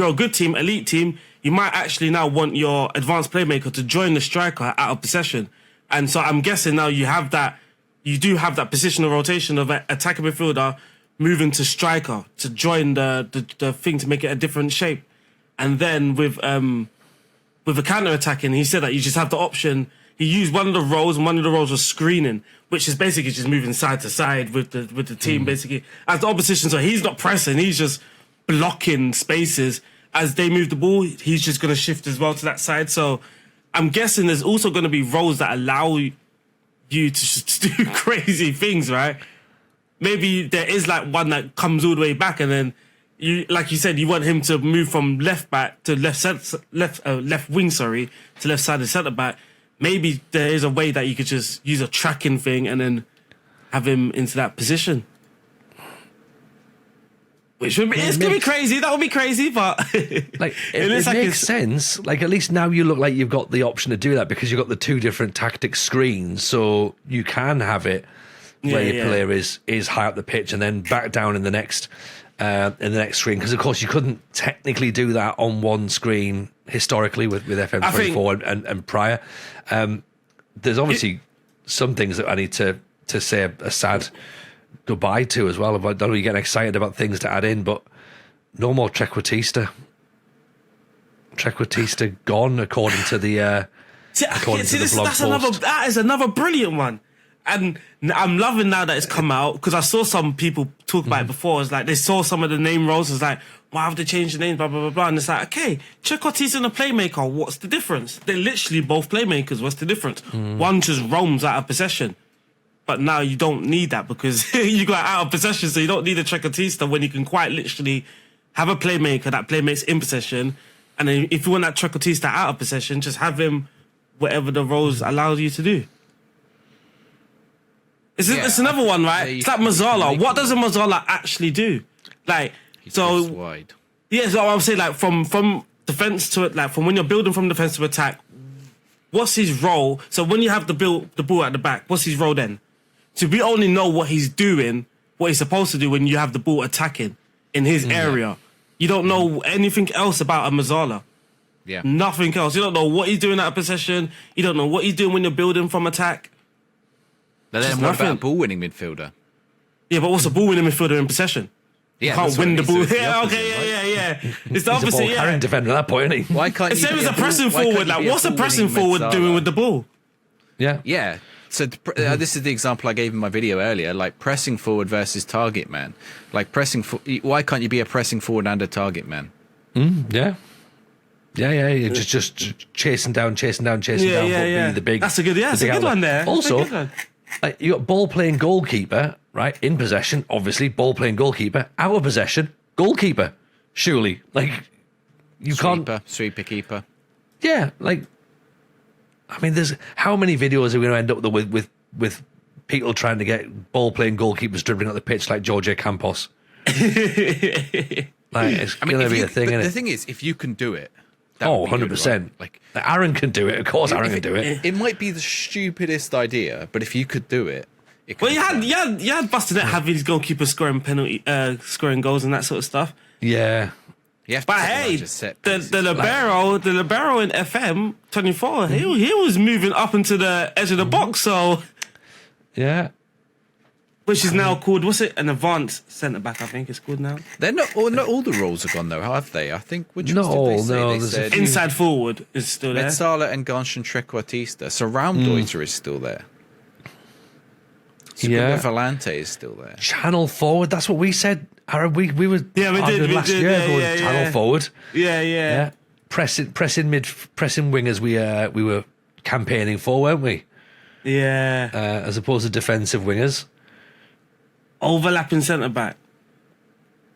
a good team, elite team, you might actually now want your advanced playmaker to join the striker out of possession. And so I'm guessing now you do have that positional rotation of attacker midfielder moving to striker to join the thing to make it a different shape. And then with the counter attacking, he said that you just have the option. He used one of the roles, and one of the roles was screening, which is basically just moving side to side with the team, basically as the opposition. So he's not pressing; he's just blocking spaces as they move the ball. He's just going to shift as well to that side. So I'm guessing there's also going to be roles that allow you to just do crazy things, right? Maybe there is like one that comes all the way back, and then you, like you said, you want him to move from left back to left wing, to left sided centre back. Maybe there is a way that you could just use a tracking thing and then have him into that position. Which would be, it's going to be crazy. That would be crazy, but like it makes sense. Like, at least now you look like you've got the option to do that because you've got the 2 different tactic screens. So you can have it where your player is high up the pitch and then back down in the next screen. Because, of course, you couldn't technically do that on one screen historically with FM24 and prior. There's obviously some things that I need to say a sad goodbye to as well. I don't know, you're getting excited about things to add in, but no more Trequartista. Trequartista gone, according to the blog post. That is another brilliant one. And I'm loving now that it's come out, because I saw some people talk about it before. It's like they saw some of the name roles. It's like, why have they changed the names? Blah, blah, blah, blah. And it's like, okay, Trequartista and a playmaker. What's the difference? They're literally both playmakers. What's the difference? One just roams out of possession. But now you don't need that because you got out of possession, so you don't need a Trequartista when you can quite literally have a playmaker that playmake's in possession. And then if you want that Trequartista out of possession, just have him whatever the roles allows you to do. It's another one, right? It's like Mazzala. What does a Mazzala actually do? Like, so wide. Yeah, so I would say like from defense to it, like from when you're building from defense to attack, what's his role? So when you have the ball at the back, what's his role then? So we only know what he's doing, what he's supposed to do when you have the ball attacking in his area. You don't know anything else about a Mazzala. Yeah. Nothing else. You don't know what he's doing out of possession. You don't know what he's doing when you're building from attack. But then what about a ball-winning midfielder? Yeah, but what's a ball-winning midfielder in possession? Yeah, can't win the ball. Yeah, Yeah. It's the He's a opposite. ball carrying defender at that point, isn't he? Why can't It's you same be as a pressing forward. Like, what's a pressing forward doing with the ball? Yeah. Yeah. So this is the example I gave in my video earlier, like pressing forward versus target man. Like why can't you be a pressing forward and a target man? Yeah. You're just chasing down, but being the big. That's a good one there. Also, like, you got ball playing goalkeeper, right? In possession, obviously, ball playing goalkeeper. Out of possession, goalkeeper. Surely, like you can't sweeper keeper. Yeah, like I mean, there's how many videos are we going to end up with people trying to get ball playing goalkeepers dribbling up the pitch like Jorge Campos? Like it's going to be a thing, isn't it? The thing is, if you can do it. 100%. Right? Like Aaron can do it. Of course, Aaron can do it. It might be the stupidest idea, but if you could do it, well, you had Buster Net having his goalkeeper scoring goals and that sort of stuff. Yeah. But hey, the libero in FM24, he was moving up into the edge of the box, so yeah. Which is now called, what's it? An advanced centre back, I think it's called now. They're not all the roles are gone though, have they? I think which no, ones did they say? They said inside forward is still there. Metzala and Gansh and Trequartista. So Raumdeuter is still there. Yeah. Valente is still there. Channel forward, that's what we said. Aaron, we did last year going channel forward. Yeah. Pressing wingers we were campaigning for, weren't we? Yeah. As opposed to defensive wingers. Overlapping centre back.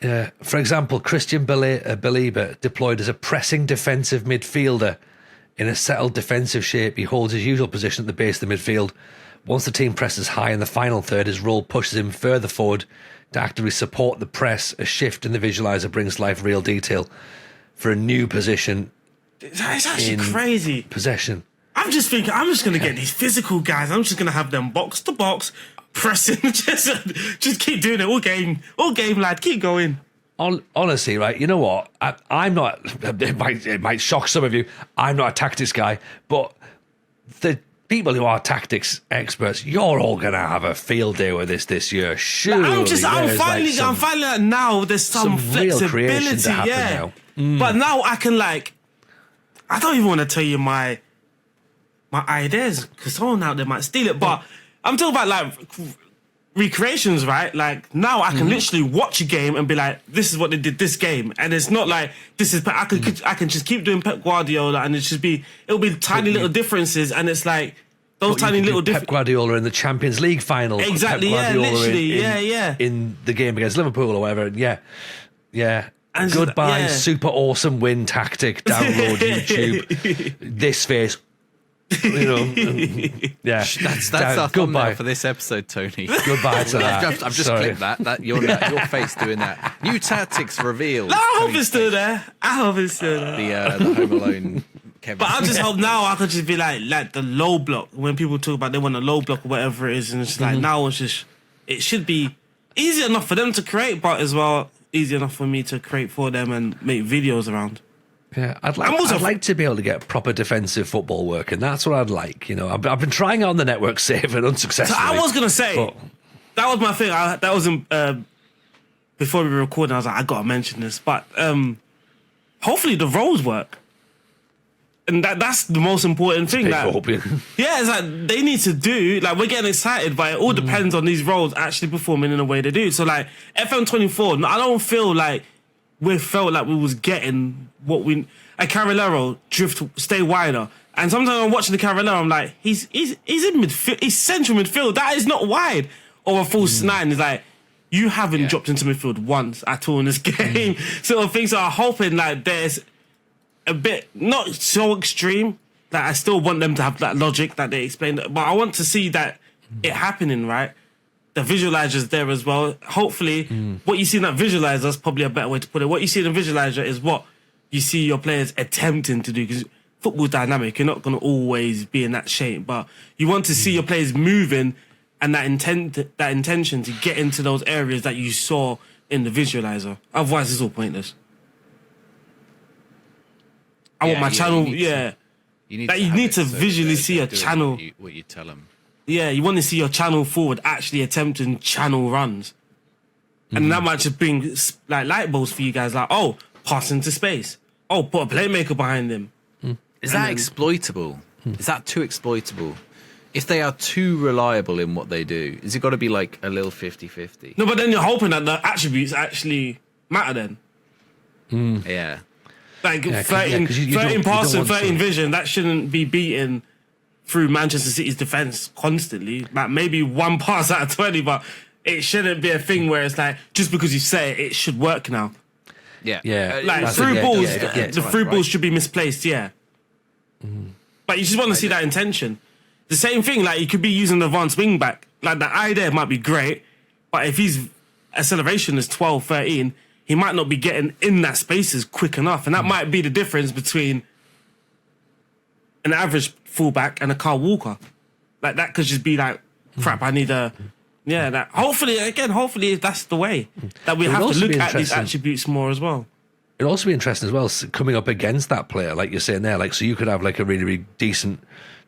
Yeah. For example, Christian Belieber deployed as a pressing defensive midfielder in a settled defensive shape. He holds his usual position at the base of the midfield. Once the team presses high in the final third, his role pushes him further forward to actively support the press. A shift in the visualizer brings to life real detail for a new position. It's actually crazy. Possession. I'm just thinking, I'm just going to get these physical guys. I'm just going to have them box to box, pressing. just keep doing it all game, lad. Keep going. Honestly, right, you know what? I'm not, it might shock some of you, I'm not a tactics guy, but the people who are tactics experts, you're all going to have a field day with this year. Surely. I'm finding that now there's some flexibility. To happen now. But now I can I don't even want to tell you my ideas because someone out there might steal it. But I'm talking about recreations, right? Like now I can literally watch a game and be like, this is what they did this game, and it's not like this is. I can just keep doing Pep Guardiola, and it'll be tiny little differences, and it's like those tiny little differences. Pep Guardiola in the Champions League final, exactly. Pep Guardiola literally, in the game against Liverpool or whatever. Yeah. And goodbye, super awesome win tactic. Download YouTube. This face. Yeah, that's our thumbnail for this episode, Tony. Goodbye to that. I've just clipped that. Your face doing that. New tactics revealed. I hope it's still there. The Home Alone. Kevin. But I just hope now I could just be like the low block when people talk about they want a low block or whatever it is, and it's like now it should be easy enough for them to create, but as well easy enough for me to create for them and make videos around. Yeah, I'd like to be able to get proper defensive football working. That's what I'd like. I've been trying it on the network save and unsuccessfully. So I was gonna say that was my thing. That wasn't before we were recording. I was like, I gotta mention this, but hopefully the roles work, and that's the most important thing. Yeah, it's like they need to do. Like we're getting excited, but it all depends on these roles actually performing in the way they do. So like FM24, I don't feel like we felt like we was getting what we a Carrilero stay wider, and sometimes I'm watching the Carrilero, I'm like he's in midfield, he's central midfield, that is not wide, or a false nine is like you haven't dropped into midfield once at all in this game. Sort of things. So I'm hoping like there's a bit not so extreme that I still want them to have that logic that they explained, but I want to see that it happening, right? The visualizer's there as well. Hopefully, what you see in that visualizer is probably a better way to put it. What you see in the visualizer is what you see your players attempting to do, because football's dynamic. You're not going to always be in that shape, but you want to see your players moving and that intention to get into those areas that you saw in the visualizer. Otherwise, it's all pointless. I want my channel. You need to visually see your channel. What you tell them. Yeah, you want to see your channel forward actually attempting channel runs. And that might just bring like light bulbs for you guys, like, oh, pass into space. Oh, put a playmaker behind them. Is that exploitable? Is that too exploitable? If they are too reliable in what they do, is it got to be like a little 50-50? No, but then you're hoping that the attributes actually matter then. Yeah. Like 13 passing, 13 vision, that shouldn't be beaten through Manchester City's defence constantly. Like maybe one pass out of 20, but it shouldn't be a thing where it's like, just because you say it, it should work now. Yeah. Like through balls, the through balls should be misplaced, But you just want to see that intention. The same thing, like you could be using the advanced wing back. Like the idea might be great, but if his acceleration is 12, 13, he might not be getting in that spaces quick enough. And that might be the difference between an average fullback and a Kyle Walker. Like that could just be like, crap, I need a... Yeah, that hopefully that's the way. That we have to look at these attributes more as well. It'd also be interesting as well, coming up against that player, like you're saying there. Like, so you could have like a really, really decent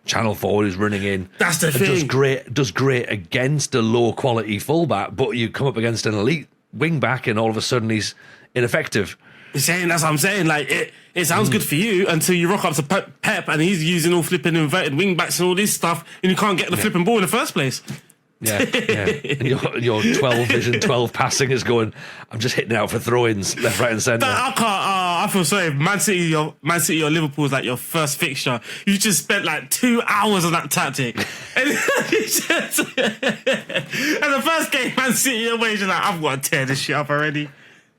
channel forward who's running in. That's the thing. Does great against a low quality fullback, but you come up against an elite wing back and all of a sudden he's ineffective. That's what I'm saying. Like it sounds good for you until you rock up to Pep and he's using all flipping inverted wing backs and all this stuff, and you can't get the flipping ball in the first place. Yeah. And your 12 vision, 12 passing is going, I'm just hitting it out for throw-ins left, right and centre. I feel sorry. Man City or Liverpool is like your first fixture. You just spent like 2 hours on that tactic. And the first game, Man City away, you're like, I've got to tear this shit up already.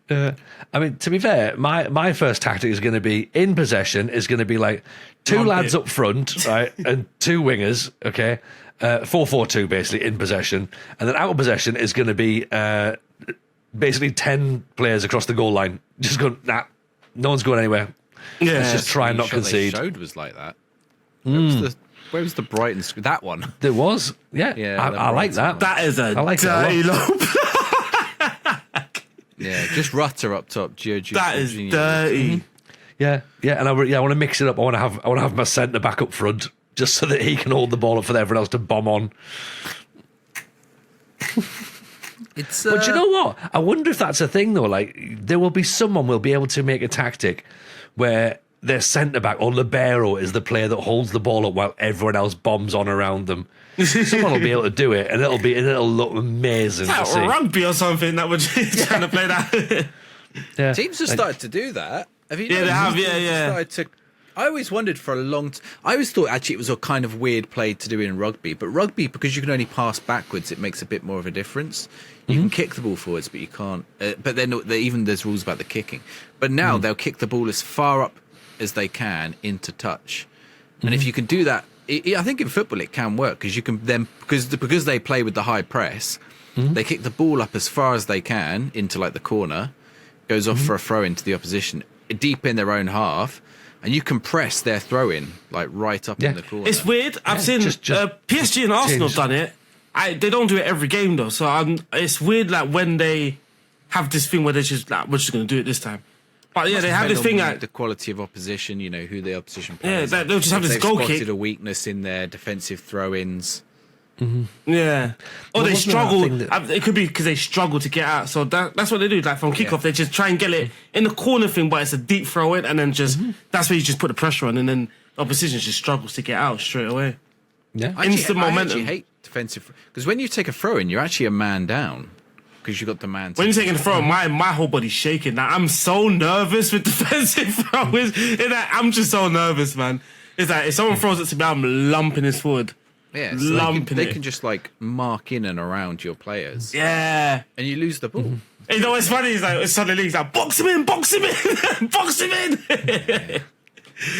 I mean, to be fair, my first tactic is going to be in possession, is going to be like two lads up front, right, and two wingers, okay? 4-4-2 basically in possession, and then out of possession is going to be basically 10 players across the goal line. Just going, no one's going anywhere. Yeah, let's just try and not concede. They showed was like that. Where was the Brighton? That one. There was, yeah. I like that. That is a dirty lob. Yeah, just Rutter up top. That is dirty. Yeah, and I want to mix it up. I want to have my centre back up front, just so that he can hold the ball up for everyone else to bomb on. But you know what? I wonder if that's a thing though. Like, there will be someone will be able to make a tactic where their centre back or libero is the player that holds the ball up while everyone else bombs on around them. Someone will be able to do it, and it'll look amazing. It's like rugby or something that we're trying to play that. Yeah. Teams have started to do that. Have you? Yeah, they have. Yeah. I always wondered for a long time. I always thought actually it was a kind of weird play to do in rugby, but rugby, because you can only pass backwards, it makes a bit more of a difference. You can kick the ball forwards, but you can't. But then even there's rules about the kicking. But now they'll kick the ball as far up as they can into touch, and if you can do that, I think in football it can work, because you can then because they play with the high press, they kick the ball up as far as they can into like the corner, goes off for a throw into the opposition deep in their own half. And you can press their throw-in, like, right up in the corner. It's weird. I've seen PSG and Arsenal done it. They don't do it every game, though. So it's weird, like, when they have this thing where they're just like, we're just going to do it this time. But, yeah, they have this thing like... the quality of opposition, who the opposition players are. They'll just have this goal kick. They've spotted a weakness in their defensive throw-ins. Yeah. Or they struggle. It could be because they struggle to get out. So that's what they do. Like from kickoff, they just try and get it in the corner thing, but it's a deep throw in, and then just that's where you just put the pressure on, and then the opposition just struggles to get out straight away. Yeah. Instant momentum. I actually hate defensive, because when you take a throw in, you're actually a man down. Because you got the man. When you're taking a throw, my whole body's shaking. Like, I'm so nervous with defensive throws. I'm just so nervous, man. It's like if someone throws it to me, I'm lumping his forward. Yeah, so they can just like mark in and around your players. Yeah, and you lose the ball. You know what's funny is like suddenly he's like box him in, box him in, box him in.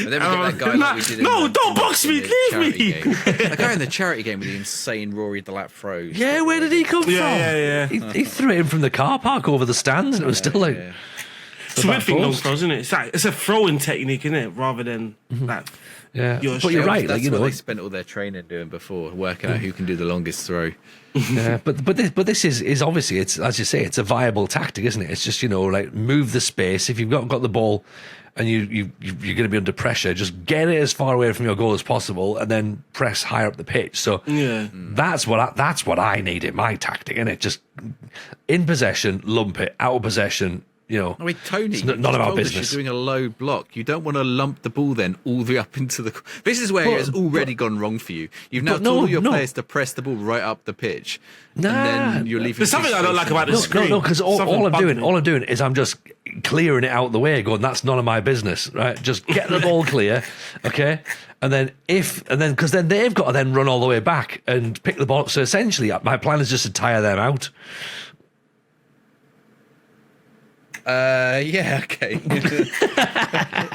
But then we get that guy like we did in No, the, don't box me, the leave charity me. game. That guy in the charity game with the insane Rory Delap throws. Yeah, where did he come from? Yeah. He threw it in from the car park over the stands, and it was still like. Yeah. It's a weird thing, long throws, isn't it? It's a throwing technique, isn't it? Rather than like. Yeah, You're but you're right. That's Like, you what know, they spent all their training doing before, working out who can do the longest throw. yeah, but this is obviously, it's, as you say, it's a viable tactic, isn't it? It's just, you know, like, move the space. If you've got the ball and you're going to be under pressure, just get it as far away from your goal as possible, and then press higher up the pitch. So that's what I need in my tactic, innit? Just in possession, lump it. Out of possession, you know. I mean, Tony, it's none of our business. You're doing a low block. You don't want to lump the ball then all the way up into the. This is where it's already gone wrong for you. You've now told all your players to press the ball right up the pitch, and then you're leaving. There's something I don't like about this screen. No, because all I'm doing is I'm just clearing it out the way, going, that's none of my business, right? Just get the ball clear, okay? And then because then they've got to then run all the way back and pick the ball. So essentially, my plan is just to tire them out. Yeah, okay.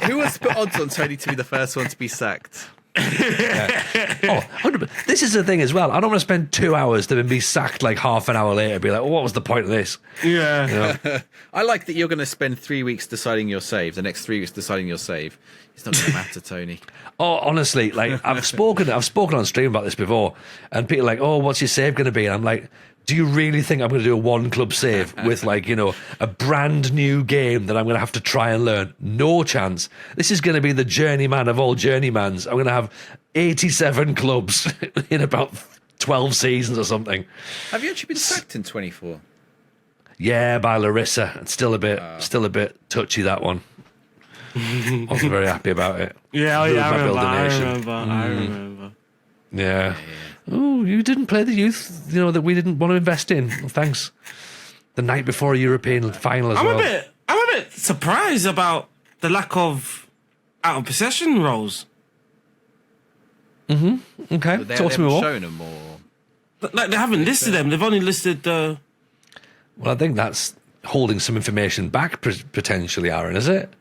Who wants to put odds on Tony to be the first one to be sacked? Oh, 100%. This is the thing as well. I don't want to spend 2 hours to then be sacked like half an hour later. Be like, well, what was the point of this? Yeah. You know? I like that you're going to spend 3 weeks deciding your save. The next 3 weeks deciding your save. It's not going to matter, Tony. Oh, honestly, like I've spoken on stream about this before, and people are like, oh, what's your save going to be? And I'm like, do you really think I'm going to do a one club save with, like, you know, a brand new game that I'm going to have to try and learn? No chance. This is going to be the journeyman of all journeymans. I'm going to have 87 clubs in about 12 seasons or something. Have you actually been sacked in 24? Yeah, by Larissa. It's still a bit touchy, that one. Wasn't very happy about it. Yeah, Ruined I my remember. I remember. Yeah. Oh, you didn't play the youth, you know, that we didn't want to invest in. Well, thanks. The night before a European final as well. I'm a bit surprised about the lack of out of possession roles. Okay, But talk to me more. shown them more. Like, they haven't listed them. They've only listed the. Well, I think that's holding some information back potentially, Aaron, is it?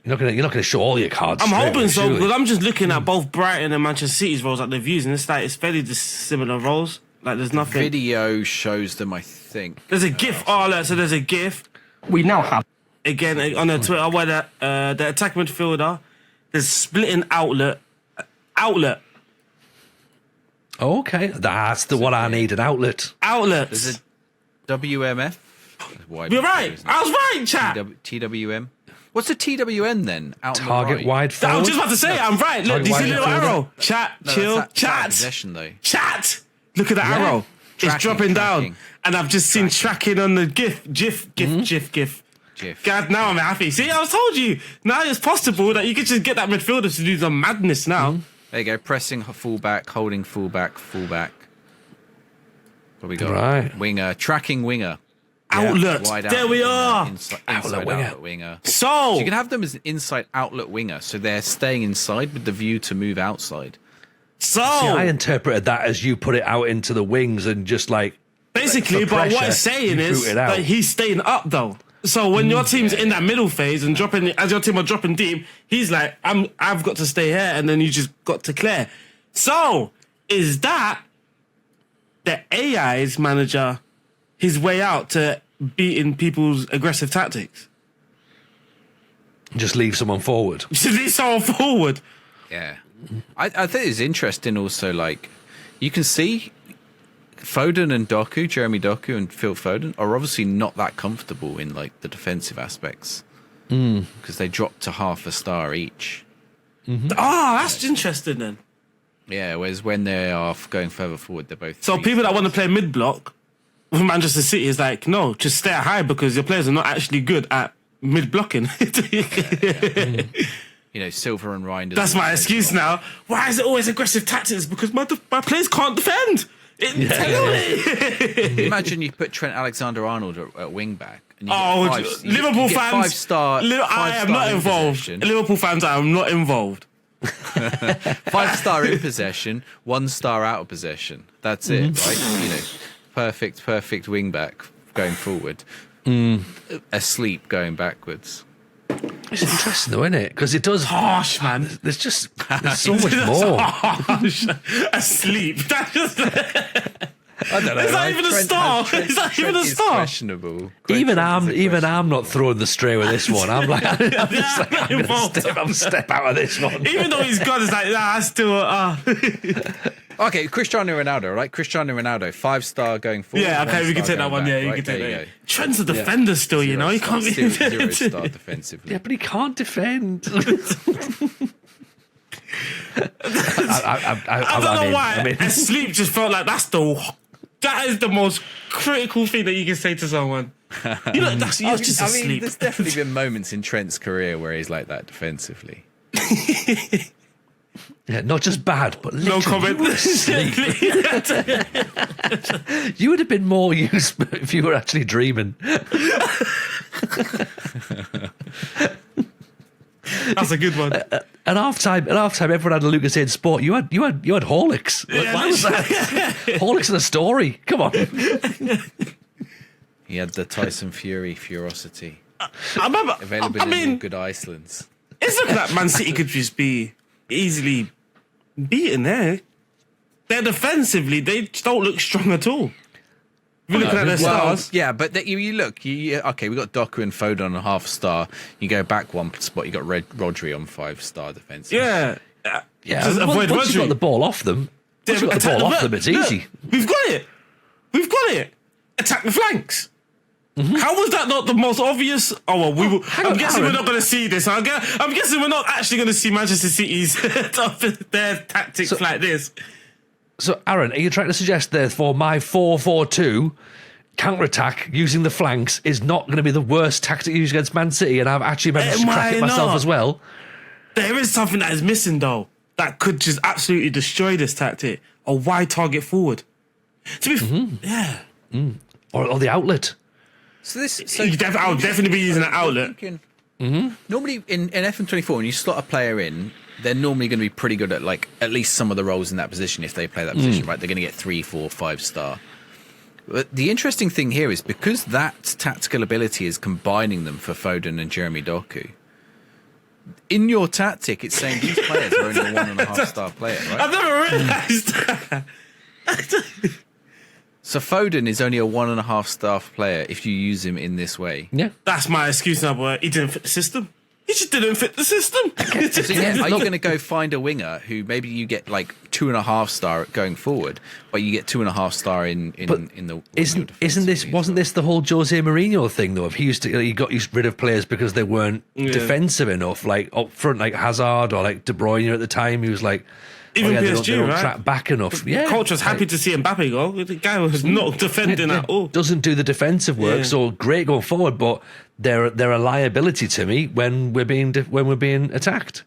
You're not gonna show all your cards. I'm straight hoping away, so, surely. because I'm just looking at both Brighton and Manchester City's roles that they've used, and it's like it's fairly similar roles. Like, there's nothing. Video shows them, I think. There's a GIF. Oh, look, so there's a GIF. We now have Again, on their Twitter, where the attack midfielder, there's splitting outlet. Oh, okay, that's the one I need, an outlet. Outlets. There's a WMF. Wide You're video, right. isn't it? I was right, chat. TWM. What's the TWN then? Out on the Target right. wide I forward. was just about to say it. I'm right. Look, do you see the little Target wide arrow? Chat, No, chill, that's out of chat. possession though. Chat. Look at the arrow. It's Tracking, dropping down. tracking. And I've just seen tracking on the GIF. GIF. GIF. God, now I'm happy. See, I told you. Now it's possible that you could just get that midfielder to do some madness now. There you go. Pressing fullback, holding fullback. What we got? Right. Winger, tracking winger. Outlet. Wide There outlet we winger, are. Inside Outlet winger. outlet winger. So, You can have them as an inside outlet winger, so they're staying inside with the view to move outside. See, I interpreted that as you put it out into the wings and just like basically, for but what pressure, it's saying you is boot it out. that he's staying up though. So when your team's in that middle phase and dropping, as your team are dropping deep, he's like, I've got to stay here, and then you just got to clear. So is that the AI's manager his way out to beating people's aggressive tactics? just leave someone forward. You should leave someone forward. Yeah. I think it's interesting also, like, you can see Foden and Doku, Jeremy Doku and Phil Foden, are obviously not that comfortable in, like, the defensive aspects. Because they dropped to half a star each. That's interesting then. Yeah, whereas when they are going further forward, they're both... So 3 people that stars. want to play mid-block with Manchester City is like, no, just stay high because your players are not actually good at mid-blocking. You know, Silver and Reinders. That's my excuse now. Why is it always aggressive tactics? Because my players can't defend. Imagine you put Trent Alexander-Arnold at wing-back. And you Oh, get Liverpool get fans. 5-star. I am not involved. Liverpool fans, I am not involved. 5-star in possession, 1-star out of possession. That's it, right? You know, perfect wing back going forward. Asleep going backwards. It's interesting though, isn't it? Because it does. Harsh, man. There's so much more. Harsh. Asleep. That's just. I don't know. Is that even a star? Is that even a star? Questionable. Even I'm not throwing the stray with this one. I'm like, I'm gonna step out of this one. Even though he's gone, it's like, nah, I still. Okay, Cristiano Ronaldo, right? Cristiano Ronaldo, 5-star going forward. Yeah, okay, we can take that one. Back, Yeah, you right? can take There that. Trent's a defender still, you know. He can't be 0-star defensively. Yeah, but he can't defend. I don't know why. Asleep just felt like that is the most critical thing that you can say to someone. You know, you're just asleep. There's definitely been moments in Trent's career where he's like that defensively. Yeah, not just bad, but No literally, comment. you were asleep. You would have been more useful if you were actually dreaming. That's a good one. At half time, everyone had a Lucas Hayes Sport. You had Horlicks. Yeah, Why was that? Horlicks in a story. Come on. He had the Tyson Fury Furosity. I remember. Available in all good Icelands. It's looking like Man City could just be easily beaten there. They're defensively, they don't look strong at all. If you're looking at their stars. Yeah, but you look. Okay, we got Doku and Foden on a 1/2-star. You go back one spot, you got Rodri on 5-star defensive. Yeah. Yeah. Once you got the ball off them, it's easy. We've got it. Attack the flanks. Mm-hmm. How was that not the most obvious? Oh, well, I'm guessing we're not going to see this. I'm guessing we're not actually going to see Manchester City's their tactics like this. So, Aaron, are you trying to suggest, therefore, my 4-4-2 counter-attack using the flanks is not going to be the worst tactic used against Man City, and I've actually managed to crack it myself as well? There is something that is missing, though, that could just absolutely destroy this tactic. A wide target forward. To be yeah. Or the outlet. So I would definitely be using an outlet. Normally in FM24, when you slot a player in, they're normally going to be pretty good at at least some of the roles in that position if they play that position, right? They're going to get 3, 4, 5-star. But the interesting thing here is because that tactical ability is combining them for Foden and Jeremy Doku. In your tactic, it's saying these players are only a 1.5-star player, right? I've never realised. So Foden is only a 1.5-star player if you use him in this way. Yeah. That's my excuse now, boy. He didn't fit the system. He just didn't fit the system. So are you going to go find a winger who maybe you get 2.5-star going forward, but you get 2.5-star in the wasn't this the whole Jose Mourinho thing though? If he got rid of players because they weren't defensive enough, like up front, like Hazard or like De Bruyne at the time, he was like. Even PSG, they don't right? track back enough. The coach was happy to see Mbappe go. The guy was not defending at all. Doesn't do the defensive work, so great going forward, but they're a liability to me when we're being attacked.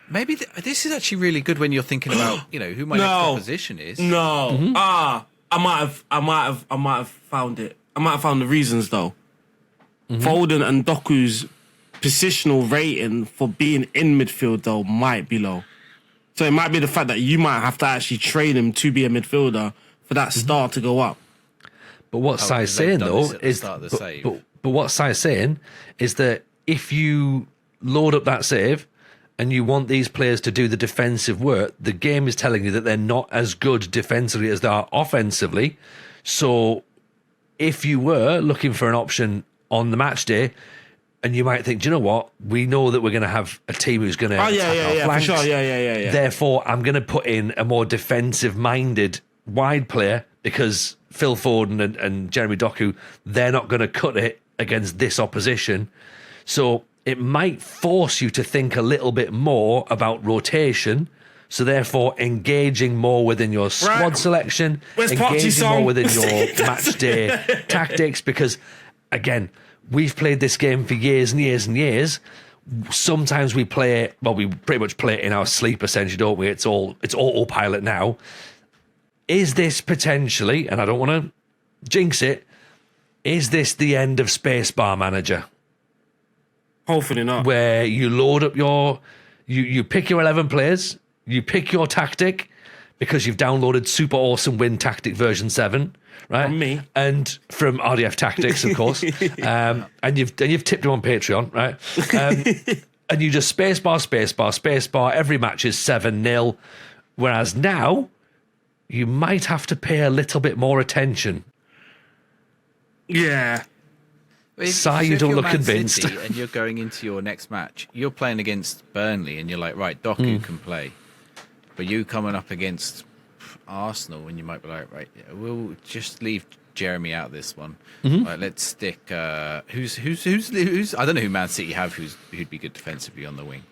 Maybe this is actually really good when you're thinking about who my next opposition is. No, I might have found it. I might have found the reasons though. Foden and Doku's positional rating for being in midfield though might be low. So it might be the fact that you might have to actually train him to be a midfielder for that star to go up. But what Sai's saying though is, but what Sai's saying is that if you load up that save and you want these players to do the defensive work, the game is telling you that they're not as good defensively as they are offensively. So if you were looking for an option on the match day, and you might think, do you know what? We know that we're going to have a team who's going to attack our flanks. For sure. Yeah. Therefore, I'm going to put in a more defensive-minded wide player because Phil Foden and Jeremy Doku, they're not going to cut it against this opposition. So it might force you to think a little bit more about rotation. So therefore, engaging more within your squad selection, engaging more within your match day tactics, because again, we've played this game for years and years and years. Sometimes we play it, we pretty much play it in our sleep, essentially, don't we? It's autopilot now. Is this potentially, and I don't want to jinx it, is this the end of Spacebar Manager? Hopefully not. Where you load up you pick your 11 players, you pick your tactic, because you've downloaded super awesome win tactic version 7, right? From me. And from RDF Tactics, of course. And you've tipped him on Patreon, right? And you just spacebar. Every match is 7-0. Whereas now, you might have to pay a little bit more attention. Yeah. You don't look Man convinced. City and you're going into your next match, you're playing against Burnley, and you're like, right, Doku can play. But you coming up against Arsenal, and you might be like, right, yeah, we'll just leave Jeremy out of this one. Right, let's stick. Who's? I don't know who Man City have who'd be good defensively on the wing.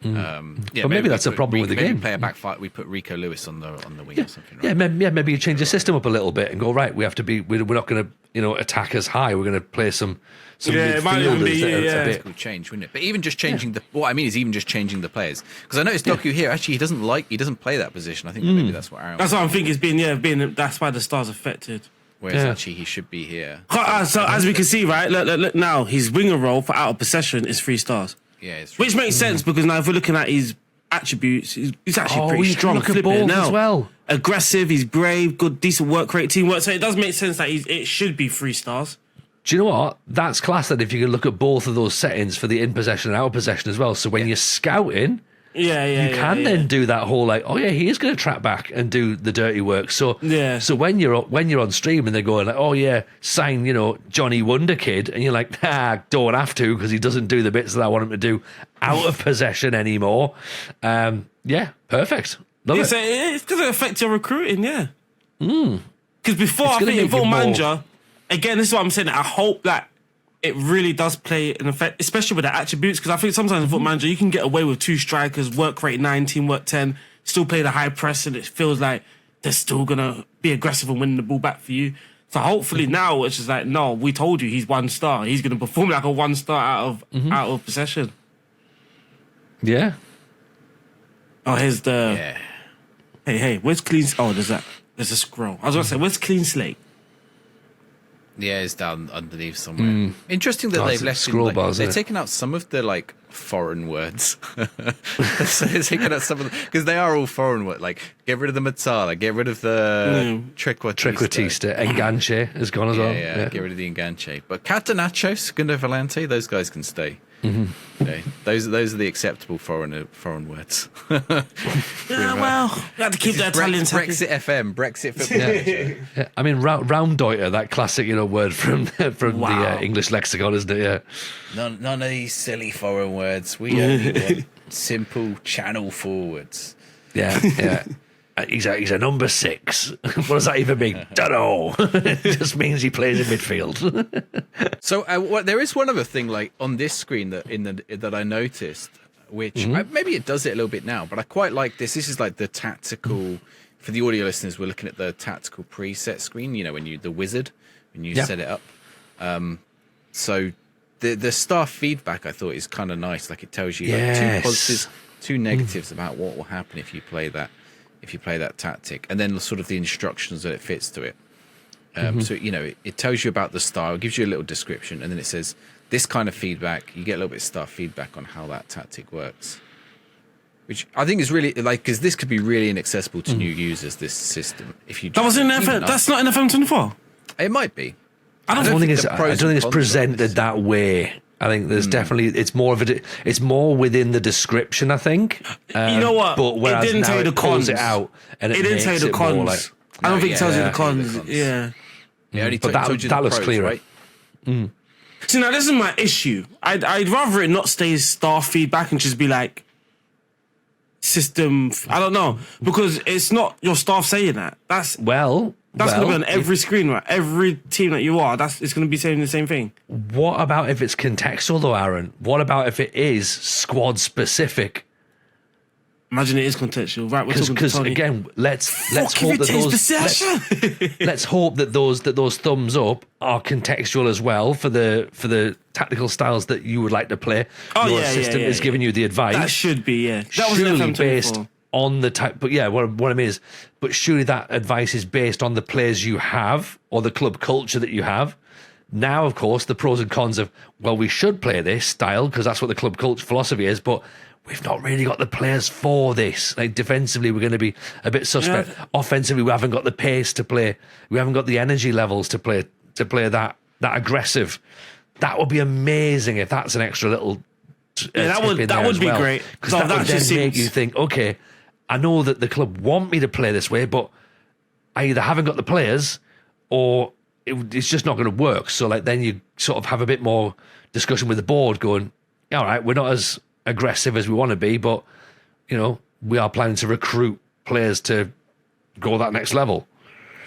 But maybe that's a problem with the game. Play a back fight. We put Rico Lewis on the wing or something. Right? Maybe you change the system up a little bit and go, right, we have to be. We're not going to attack as high. We're going to play some it might even be midfielders. It's a bit change, wouldn't it? But even just changing what I mean is even just changing the players, because I noticed Doku here actually he doesn't play that position. I think maybe that's what Aaron. That's what I'm thinking. It's being that's why the Stars affected. Whereas actually he should be here. So as we can see, right, look now, his winger role for out of possession is 3 stars. Yeah, it's Which makes sense, because now if we're looking at his attributes, he's actually pretty you strong. can look at Flip it balls now. as well. Aggressive, he's brave, good, decent work rate, teamwork. So it does make sense that it should be 3 stars. Do you know what? That's class. That if you can look at both of those settings for the in possession and out of possession as well. So when you're scouting, you can then do that whole like, oh yeah, he is going to track back and do the dirty work. So so when you're on stream and they're going like, oh yeah, sign Johnny Wonder Kid, and you're like, don't have to, because he doesn't do the bits that I want him to do out of possession anymore. Perfect. Love it. It's going to affect your recruiting, yeah. Because before, I think in Football Manager, again, this is what I'm saying. I hope that it really does play an effect, especially with the attributes, because I think sometimes in Football Manager you can get away with 2 strikers, work rate 9, teamwork 10, still play the high press, and it feels like they're still going to be aggressive and win the ball back for you. So hopefully now it's just like, no, we told you he's 1 star. He's going to perform like a 1 star out of possession. Yeah. Oh, here's the... Yeah. Hey, where's clean... Oh, there's a scroll. I was going to say, where's clean slate? Yeah, it's down underneath somewhere. Interesting that they've left scroll bars. They've taken out some of the foreign words. So they've taken out some of because they are all foreign words. Like get rid of the Matala, get rid of the Trequartista. Enganche has gone as well. Yeah, get rid of the Enganche. But Catenaccio, Segundo Volante, those guys can stay. Okay. Those are the acceptable foreign words. Well, you have to keep the Italians happy. Brexit FM, Brexit football. Yeah. I mean, Raumdeuter, that classic, word from the English lexicon, isn't it? Yeah. None of these silly foreign words. We only want simple channel forwards. Yeah. He's a number 6. What does that even mean? Don't know. It just means he plays in midfield. So there is one other thing, on this screen that I noticed, which maybe it does it a little bit now, but I quite like this. This is like the tactical. For the audio listeners, we're looking at the tactical preset screen. When the wizard when you set it up. So the star feedback I thought is kind of nice. Like it tells you 2 positives, 2 negatives about what will happen if you play that. If you play that tactic, and then sort of the instructions that it fits to it. So, it tells you about the style, gives you a little description, and then it says this kind of feedback, you get a little bit of star feedback on how that tactic works. Which I think is really, because this could be really inaccessible to new users, this system. If you that's not in FM24? It might be. I don't think it's presented that way. I think there's definitely it's more within the description. I think you know what, but it didn't tell you the cons. It out and it didn't tell you the cons. I don't think it tells you the cons. But that looks clear, right? So now this is my issue. I'd rather it not stay as star feedback and just be like system. I don't know, because it's not your staff saying that. That's going to be on every screen, right? Every team that you are, it's going to be saying the same thing. What about if it's contextual, though, Aaron? What about if it is squad specific? Imagine it is contextual, right? Because again, let's hope that those thumbs up are contextual as well for the tactical styles that you would like to play. Your assistant is giving you the advice. That should be, That was surely based on the type, but what I mean is, but surely that advice is based on the players you have or the club culture that you have. Now, of course, the pros and cons of, we should play this style because that's what the club culture philosophy is, but we've not really got the players for this. Like defensively, we're going to be a bit suspect. Yeah. Offensively, we haven't got the pace to play. We haven't got the energy levels to play that aggressive. That would be amazing if that's an extra little. That would be great, because that would then make you think, okay, I know that the club want me to play this way, but I either haven't got the players or it's just not going to work. So like then you sort of have a bit more discussion with the board going, all right, we're not as aggressive as we want to be, but we are planning to recruit players to go that next level.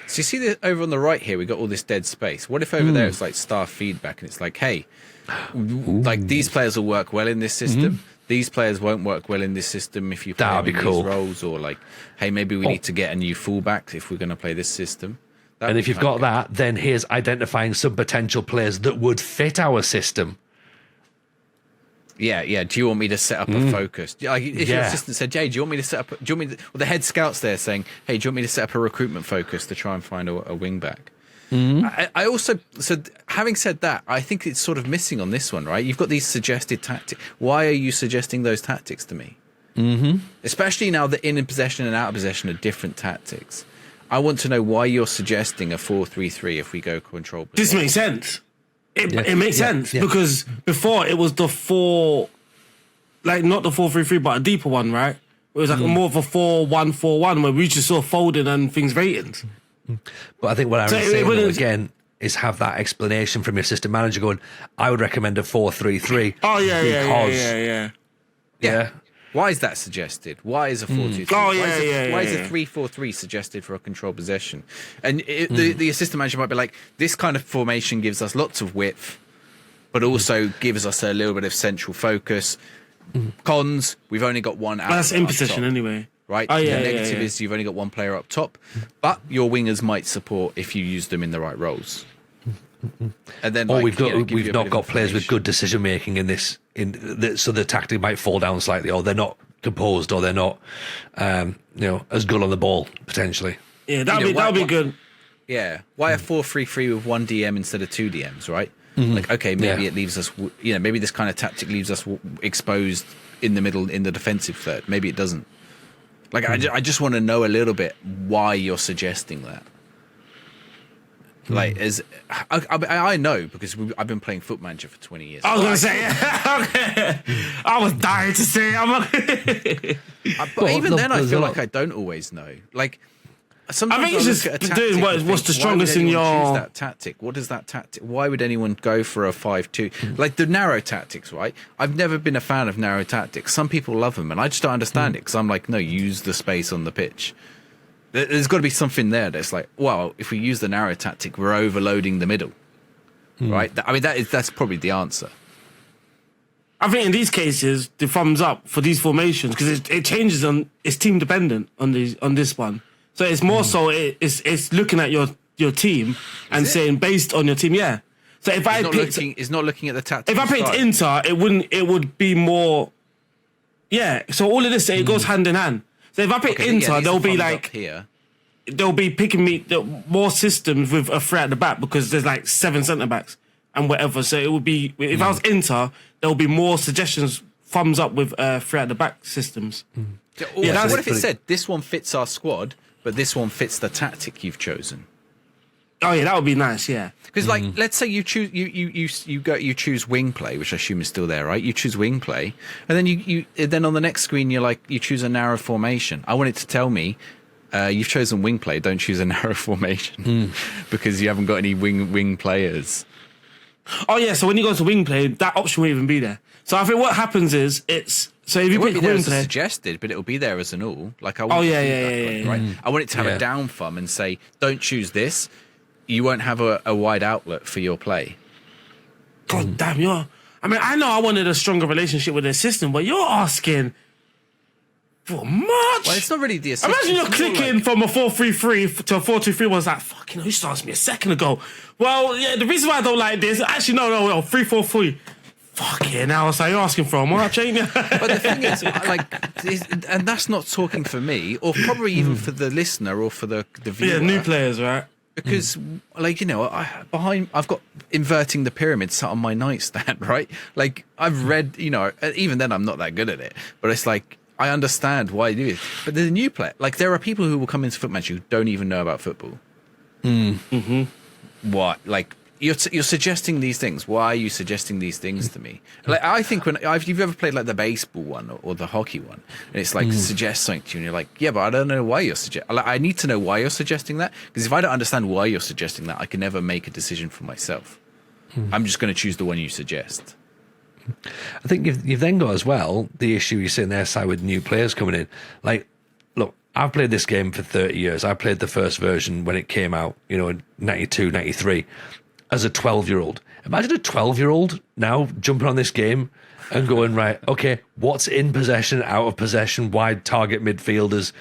So you see that over on the right here, we got all this dead space. What if over there it's like staff feedback and it's like, hey, like these players will work well in this system. These players won't work well in this system if you play them in these roles, or like, hey, maybe we need to get a new fullback if we're going to play this system. And if you've got that, then here's identifying some potential players that would fit our system. Yeah. Do you want me to set up a focus? Like if your assistant said, "Jay, do you want me to set up? Do you want me to?" Well, the head scout's there saying, "Hey, do you want me to set up a recruitment focus to try and find a wing back?" I also, so having said that, I think it's sort of missing on this one, right? You've got these suggested tactics. Why are you suggesting those tactics to me? Especially now that in possession and out of possession are different tactics. I want to know why you're suggesting a 4-3-3 if we go control possession. This makes sense. It makes sense because before it was the 4, like not the 4-3-3, but a deeper one, right? It was like more of a 4-1-4-1 where we just saw folding and things ratings. But I think what I was saying though, again is have that explanation from your system manager going, I would recommend a 4-3-3. Oh yeah. Why is that suggested? Why is a 4-2-3? Why is a 3-4-3 suggested for a control possession? And the assistant manager might be like, this kind of formation gives us lots of width, but also gives us a little bit of central focus. Cons, we've only got one out. That's in position anyway. Right? The negative is you've only got one player up top, but your wingers might support if you use them in the right roles. And then, we've not got players with good decision making in this. So the tactic might fall down slightly, or they're not composed, or they're not, as good on the ball potentially. Yeah, that'd be good. Yeah, why a 4-3-3 with one DM instead of two DMs, right? Like, okay, maybe it leaves us. Maybe this kind of tactic leaves us exposed in the middle in the defensive third. Maybe it doesn't. Like, I just want to know a little bit why you're suggesting that. Like, I know because I've been playing Foot Manager for 20 years. I was going to say, I was dying to say. But even then, I feel like I don't always know. Like, sometimes I think it's just doing what's the strongest in your. Choose that tactic. What is that tactic? Why would anyone go for a 5-2? Like the narrow tactics, right? I've never been a fan of narrow tactics. Some people love them, and I just don't understand it because I'm like, no, use the space on the pitch. There's got to be something there that's like, well, if we use the narrow tactic, we're overloading the middle, right? I mean, that's probably the answer. I think in these cases, the thumbs up for these formations because it changes it's team dependent on this one. So it's more so it's looking at your team and saying based on your team, yeah. So if it's not looking at the tactic. If I picked Inter, it would be more, yeah. So all of this it goes hand in hand. So if I pick Inter, they'll be like they'll be picking me more systems with a threat at the back because there's like 7 centre backs and whatever. So it would be if I was Inter, there'll be more suggestions, thumbs up with threat at the back systems. What if it said this one fits our squad, but this one fits the tactic you've chosen? Oh yeah, that would be nice. Yeah, because like let's say you choose you choose wing play, which I assume is still there, right? You choose wing play, and then then on the next screen you choose a narrow formation. I want it to tell me you've chosen wing play. Don't choose a narrow formation because you haven't got any wing players. Oh yeah, so when you go to wing play, that option won't even be there. So I think what happens is so if you pick wing play, suggested, but it'll be there as an all. Like I want right? I want it to have a down thumb and say, don't choose this. You won't have a wide outlet for your play. God damn, I know I wanted a stronger relationship with the system, but you're asking for much. Well, it's not really the assistant. Imagine you're clicking from a 4-3-3 to a 4-2-3 was like, fucking you just asked me a second ago. Well, yeah, the reason why I don't like this, actually, no, 3-4-3. Fucking hell, so you're asking for a much, ain't you? But the thing is, and that's not talking for me, or probably even for the listener or for the viewer. Yeah, new players, right? Because, like, you know, I've got inverting the pyramid sat on my nightstand, right? Like, I've read, you know, even then I'm not that good at it, but it's like, I understand why you do it. But there's a new player. Like, there are people who will come into FootMatch who don't even know about football. What? Like, you're suggesting these things. Why are you suggesting these things to me? Like, I think if you've ever played like the baseball one or the hockey one, and it's like suggest something to you, and you're like, yeah, but I don't know why you're suggesting. Like, I need to know why you're suggesting that, because if I don't understand why you're suggesting that, I can never make a decision for myself. I'm just going to choose the one you suggest. I think you've then got as well the issue you're sitting there side with new players coming in. Like, look, I've played this game for 30 years. I played the first version when it came out, you know, in 92, 93. As a 12-year-old. Imagine a 12-year-old now jumping on this game and going, right, okay, what's in possession, out of possession, wide target midfielders,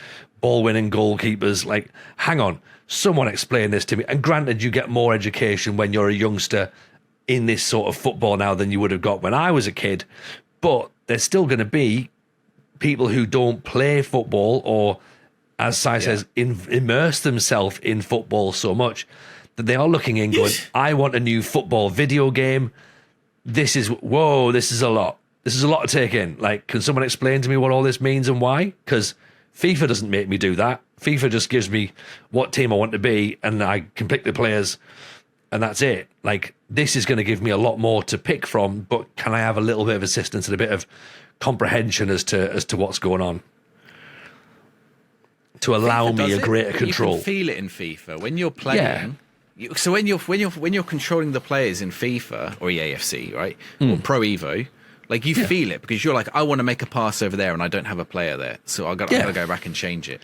ball-winning goalkeepers? Like, hang on, someone explain this to me. And granted, you get more education when you're a youngster in this sort of football now than you would have got when I was a kid. But there's still going to be people who don't play football or, as Si says, immerse themselves in football so much that they are looking in going, I want a new football video game. This is a lot. This is a lot to take in. Like, can someone explain to me what all this means and why? Because FIFA doesn't make me do that. FIFA just gives me what team I want to be, and I can pick the players, and that's it. Like, this is going to give me a lot more to pick from, but can I have a little bit of assistance and a bit of comprehension as to what's going on? To allow me a greater control. You can feel it in FIFA when you're playing. So when you're controlling the players in FIFA or EAFC, right, or Pro Evo, like, you feel it, because you're like, I want to make a pass over there and I don't have a player there, so I got to go back and change it,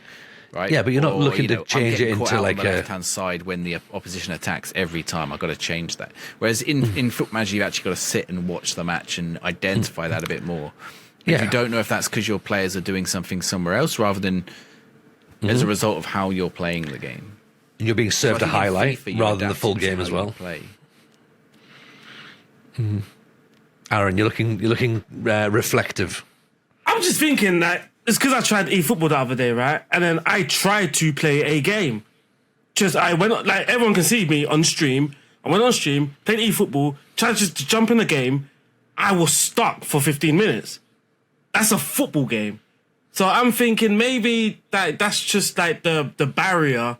right? Yeah, but you're not looking to change it into like on the left hand side when the opposition attacks every time. I've got to change that. Whereas in FootMatch, you've actually got to sit and watch the match and identify that a bit more. If you don't know if that's because your players are doing something somewhere else rather than as a result of how you're playing the game. And you're being served a highlight FIFA, rather than the full game as well. Aaron, you're looking reflective. I'm just thinking that it's because I tried eFootball the other day, right? And then I tried to play a game. I went, like, everyone can see me on stream. I went on stream, played eFootball, tried to jump in the game. I was stuck for 15 minutes. That's a football game. So I'm thinking maybe that's just like the barrier.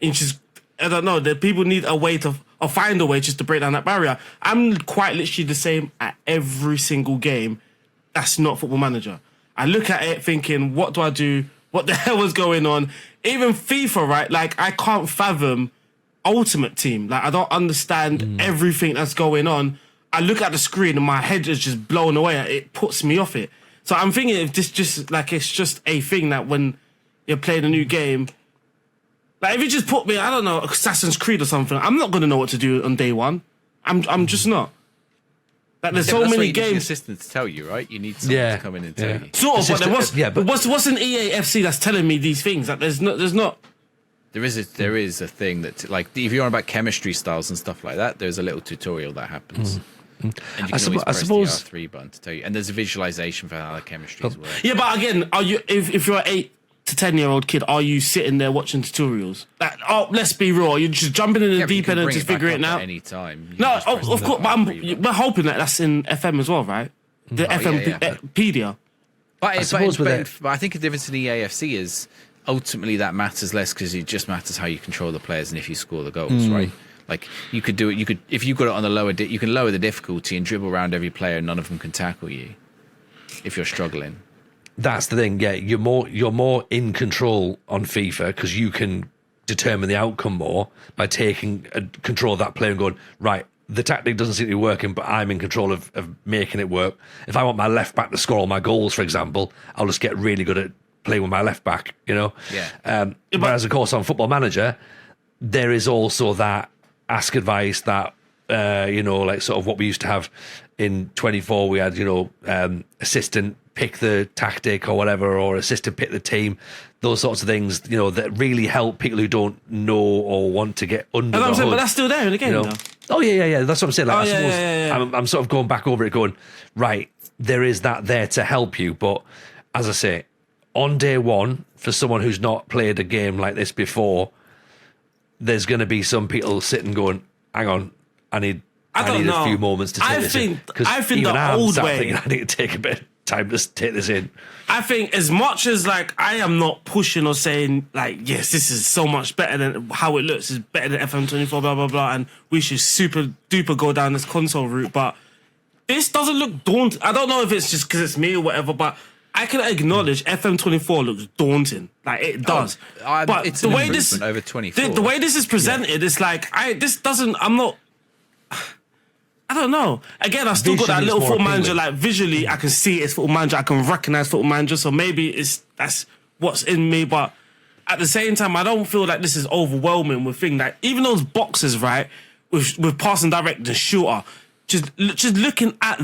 It's just, I don't know, that people need a way to, or find a way just to break down that barrier. I'm quite literally the same at every single game. That's not Football Manager. I look at it thinking, what do I do? What the hell is going on? Even FIFA, right? Like, I can't fathom Ultimate Team. Like, I don't understand everything that's going on. I look at the screen and my head is just blown away. It puts me off it. So I'm thinking if this just, like, it's just a thing that when you're playing a new game, like, if you just put me, I don't know, Assassin's Creed or something, I'm not going to know what to do on day one. I'm just not. Like, there's so many games. You need an assistant to tell you, right? You need someone to come in and tell you. Sort of, but what's an EAFC that's telling me these things? Like, there's not. There is a thing that, like, if you're on about chemistry styles and stuff like that, there's a little tutorial that happens. And you can always press the R3 button to tell you. And there's a visualization for how the chemistries work. Yeah, but again, are you if you're an 8 to 10-year-old kid, are you sitting there watching tutorials? Like, oh, let's be real, you're just jumping in the deep end and just figuring it out. At any time. No, of course, but we're hoping that that's in FM as well, right? The FMpedia. But I think the difference in EAFC is ultimately that matters less, because it just matters how you control the players and if you score the goals, right? Like, you could do it. If you've got it on the lower, you can lower the difficulty and dribble around every player, and none of them can tackle you if you're struggling. That's the thing. Yeah, you're more in control on FIFA because you can determine the outcome more by taking control of that player and going, right, the tactic doesn't seem to be working, but I'm in control of making it work. If I want my left back to score all my goals, for example, I'll just get really good at playing with my left back. You know. Yeah. Whereas, of course, on Football Manager, there is also that ask advice, that like sort of what we used to have in 24. We had assistant pick the tactic or whatever, or assistant pick the team. Those sorts of things, that really help people who don't know or want to get under the hood. But that's still there in the game, though. Oh yeah. That's what I'm saying. Like, I suppose I'm sort of going back over it, going, right, there is that there to help you. But as I say, on day one, for someone who's not played a game like this before, there's going to be some people sitting going, hang on, I need a few moments to take this in. I think the old way. Thinking, I need to take a bit of time to take this in. I think as much as like I am not pushing or saying like, yes, this is so much better than how it looks, is better than FM24, blah, blah, blah, and we should super duper go down this console route, but this doesn't look daunting. I don't know if it's just because it's me or whatever, but I can acknowledge FM24 looks daunting. Like, it does. But it's the an way improvement over 24. the way this is presented, it's like, I don't know. Again, I still got that little Football Manager. Like, visually, I can see it's Football Manager. I can recognize Football Manager. So maybe that's what's in me. But at the same time, I don't feel like this is overwhelming with things like even those boxes, right? With passing direct and shooter, just looking at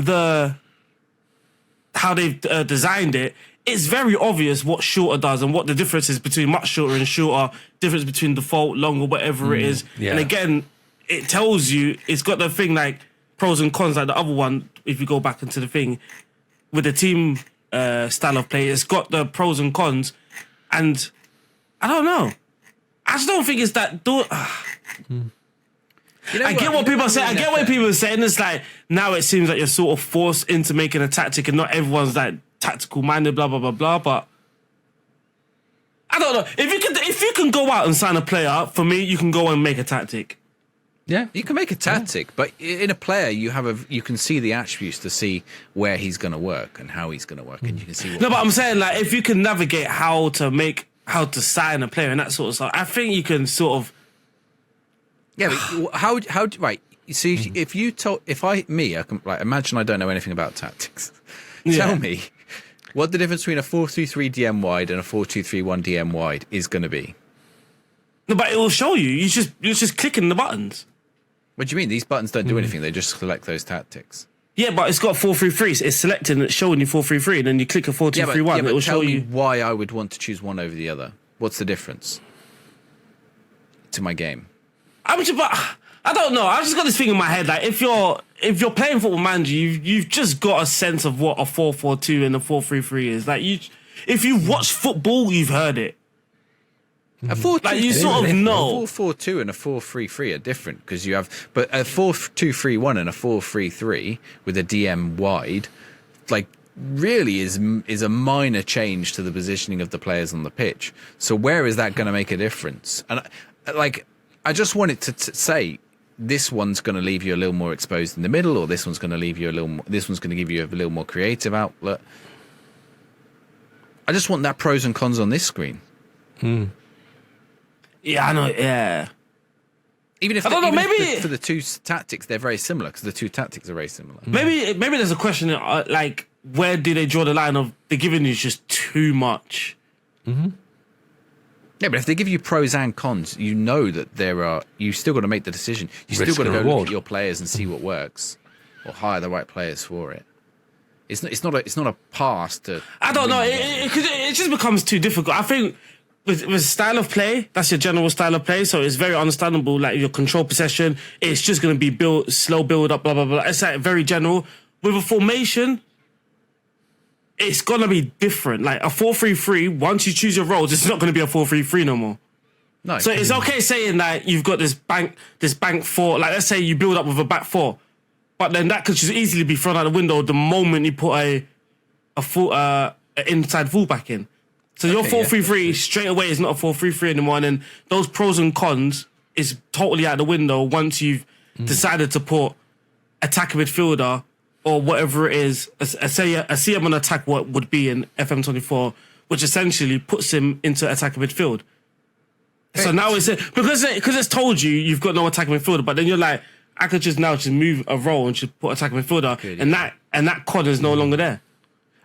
how they've designed it. It's very obvious what shooter does and what the difference is between much shorter and shooter. Difference between default, long, or whatever it is. Yeah. And again, it tells you it's got the thing like pros and cons, like the other one, if you go back into the thing, with the team style of play, it's got the pros and cons, and I don't know. I just don't think it's that... I get what people are saying. I get what people are saying. It's like, now it seems like you're sort of forced into making a tactic and not everyone's like tactical minded, blah, blah, blah, blah, but I don't know. If you can go out and sign a player, for me, you can go and make a tactic. Yeah, you can make a tactic, but in a player, you can see the attributes to see where he's going to work and how he's going to work, and you can see. No, but I'm saying like if you can navigate how to sign a player and that sort of stuff, I think you can sort of. Yeah, but how right? You see, imagine I don't know anything about tactics. Tell me what the difference between a 4-3-3 DM wide and a 4-2-3-1 DM wide is going to be. No, but it will show you. You're just clicking the buttons. What do you mean? These buttons don't do anything. They just select those tactics. Yeah, but it's got 4-3-3. So it's selecting and it's showing you 4-3-3, and then you click a 4-2-3-1. It will show you why I would want to choose one over the other. What's the difference to my game? I don't know. I've just got this thing in my head. Like if you're playing Football Manager, you've just got a sense of what a 4-4-2 and a 4-3-3 is. Like if you watch football, you've heard it. A 4-2, like you sort of know. A 4-4-2 and a 4-3-3 are different because you have, but a 4-2-3-1 and a 4-3-3 with a DM wide, like really is a minor change to the positioning of the players on the pitch. So where is that going to make a difference? And I just wanted to say this one's going to leave you a little more exposed in the middle, or this one's going to leave you a little more, this one's going to give you a little more creative outlet. I just want that pros and cons on this screen. Yeah, I know. Yeah. Even if for the two tactics, they're very similar because the two tactics are very similar. Maybe there's a question like, where do they draw the line of they're giving you just too much? Yeah, but if they give you pros and cons, you know that you still got to make the decision. You still got to go look at your players and see what works, or hire the right players for it. It's not a pass to. I don't know. It just becomes too difficult. I think. With style of play, that's your general style of play, so it's very understandable. Like your control possession, it's just going to be slow build up, blah blah blah. It's like very general. With a formation, it's going to be different. Like a 4-3-3, once you choose your roles, it's not going to be a 4-3-3 no more. No. So it's okay saying that you've got this bank four. Like let's say you build up with a back four, but then that could just easily be thrown out the window the moment you put a inside fullback in. So your 4-3-3 straight away is not a 4-3-3 anymore, and then those pros and cons is totally out the window once you've decided to put attacking midfielder or whatever it is. A CM on attack, what would be in FM24, which essentially puts him into attacking midfield. So now it's because it's told you you've got no attacking midfielder, but then you're like, I could just move a role and just put attacking midfielder, and that con is no longer there.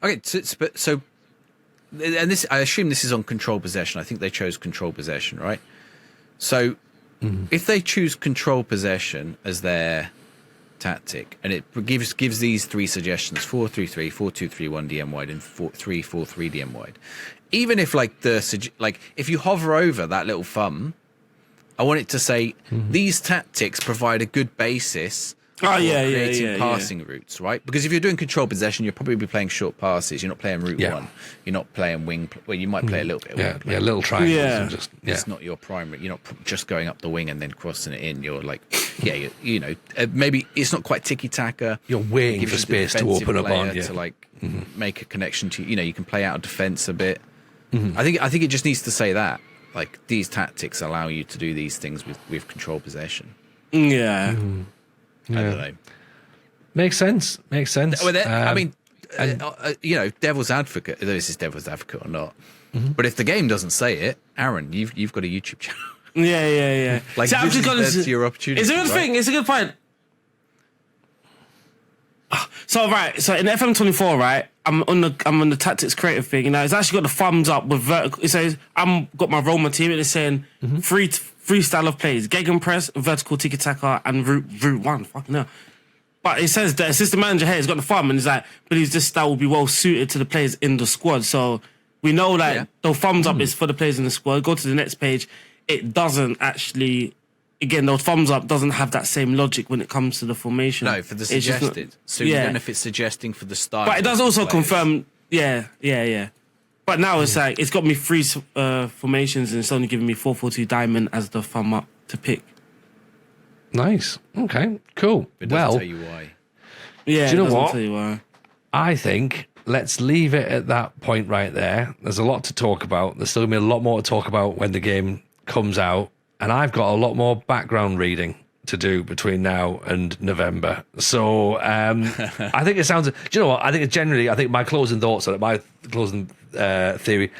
Okay, so. And this, I assume this is on control possession. I think they chose control possession, right? So if they choose control possession as their tactic, and it gives these three suggestions: 4-3-3, 4-2-3-1 DM wide, and 3-4-3 DM wide. Even if if you hover over that little thumb, I want it to say these tactics provide a good basis Oh, yeah, creating passing routes, right? Because if you're doing control possession, you'll probably be playing short passes. You're not playing route one. You're not playing wing. Well, you might play a little bit of wing play. little triangles. Yeah. And just, It's not your primary. You're not just going up the wing and then crossing it in. You're like, you know, maybe it's not quite tiki-taka. You're waiting Gives for you space the to defensive open up player on. Yeah. to like make a connection to. You know, you can play out of defense a bit. I think it just needs to say that. Like, these tactics allow you to do these things with control possession. Yeah. I don't know. Makes sense. Well, I mean, you know, devil's advocate. This is devil's advocate or not. But if the game doesn't say it, Aaron, you've got a YouTube channel. Yeah. Like, See, that's your opportunity. It's a good thing. It's a good point. So in FM24, right, I'm on the tactics creative thing. You know, it's actually got the thumbs up with vertical. It says got my Roma team. It's saying free style of plays: gegenpress, vertical tiki taka, and route one. Fucking hell. But it says the assistant manager here has got the thumb, and he's like, but this style will be well suited to the players in the squad. So we know that the thumbs up is for the players in the squad. Go to the next page. It doesn't actually. Again, the thumbs up doesn't have that same logic when it comes to the formation. No, for the suggested. So you don't know if it's suggesting for the style. But it does also confirm. Yeah. But now it's like it's got me three formations, and it's only giving me 4-4-2 diamond as the thumb up to pick. Nice. Okay. Cool. It doesn't tell you why. Yeah. Do you know it doesn't what? Tell you why. I think let's leave it at that point right there. There's a lot to talk about. There's still going to be a lot more to talk about when the game comes out. And I've got a lot more background reading to do between now and November. So I think it sounds... Do you know what? I think my closing thoughts on it, my closing theory,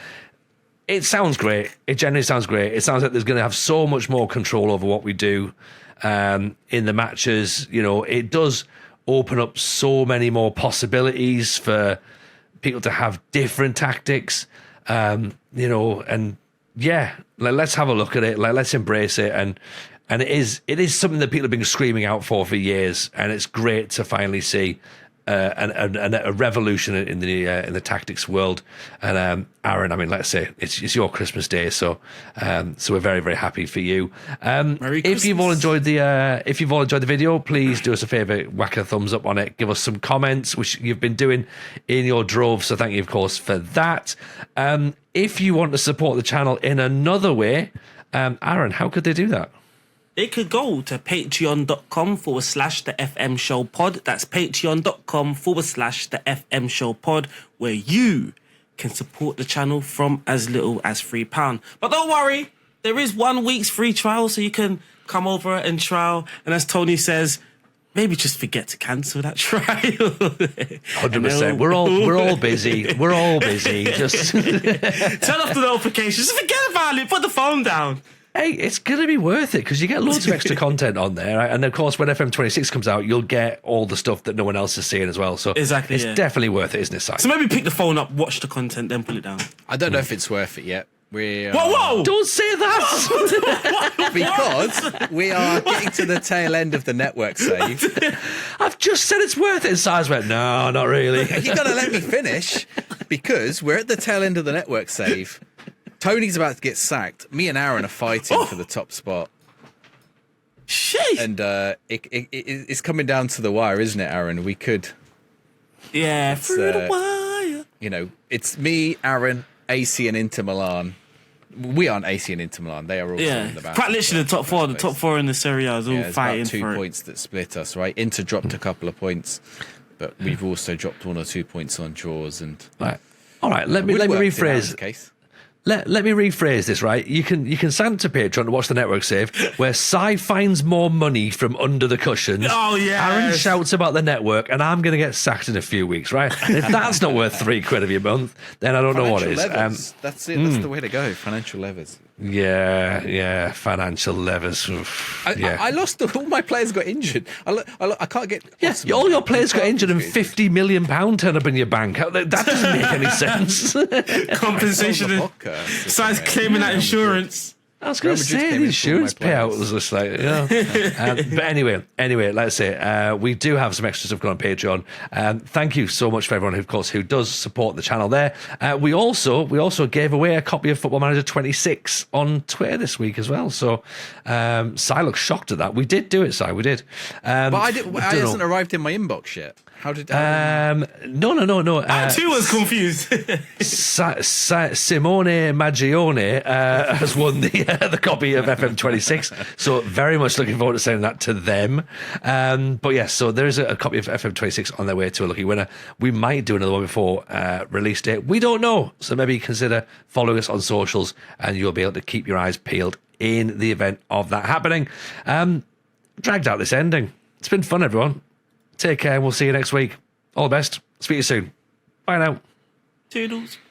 it sounds great. It generally sounds great. It sounds like there's going to have so much more control over what we do in the matches. You know, it does open up so many more possibilities for people to have different tactics, you know, and yeah, let's have a look at it. Let's embrace it. And it is something that people have been screaming out for years. And it's great to finally see a revolution in the tactics world. And Aaron, I mean, let's say it's your Christmas day, so we're very, very happy for you. If you've all enjoyed the video, please do us a favour, whack a thumbs up on it, give us some comments, which you've been doing in your drove. So thank you, of course, for that. If you want to support the channel in another way, Aaron, how could they do that? They could go to patreon.com/the FM Show Pod. That's patreon.com/the FM Show Pod, where you can support the channel from as little as £3. But don't worry, there is 1 week's free trial, so you can come over and trial. And as Tony says, maybe just forget to cancel that trial. 100%. We're all busy. We're all busy. Just turn off the notifications. Just forget about it. Put the phone down. Hey, it's going to be worth it because you get loads of extra content on there. Right? And of course, when FM26 comes out, you'll get all the stuff that no one else is seeing as well. So exactly, it's definitely worth it, isn't it, Si? So maybe pick the phone up, watch the content, then pull it down. I don't know if it's worth it yet. Whoa! Don't say that! Because we are getting to the tail end of the network save. I've just said it's worth it. And Si's went, no, not really. You got to let me finish because we're at the tail end of the network save. Tony's about to get sacked. Me and Aaron are fighting for the top spot. Shit! And it's coming down to the wire, isn't it, Aaron? We could... Yeah, through the wire. You know, it's me, Aaron, AC and Inter Milan. We aren't AC and Inter Milan. They are also in the battle. Quite literally the top four. The top four in the Serie A is all fighting about 2 for points that split us, right? Inter dropped a couple of points, but we've also dropped 1 or 2 points on draws. And all right, let me rephrase. Case. Let me rephrase this, right? You can sign up to Patreon to watch the network save, where Si finds more money from under the cushions. Oh, yeah. Aaron shouts about the network, and I'm going to get sacked in a few weeks, right? And if that's not worth £3 of your month, then I don't know what is. That's it. That's the way to go. Financial levers. Yeah, financial levers. I lost all my players got injured. I can't get. All your players got injured and £50 million turned up in your bank. That doesn't make any sense. compensation. Si's claiming that insurance. I was going to Real Madrid say came the in for all my insurance payout players. was just like, but anyway, let's say we do have some extra stuff going on Patreon. Thank you so much for everyone who does support the channel there. We also gave away a copy of Football Manager 26 on Twitter this week as well. So Si looks shocked at that. We did do it, Si. We did. But it hasn't arrived in my inbox yet. How did No. I too was confused. Simone Maggione has won the copy of FM26, so very much looking forward to sending that to them. But yes, so there is a copy of FM26 on their way to a lucky winner. We might do another one before release date. We don't know, so maybe consider following us on socials, and you'll be able to keep your eyes peeled in the event of that happening. Dragged out this ending. It's been fun, everyone. Take care, and we'll see you next week. All the best. Speak to you soon. Bye now. Toodles.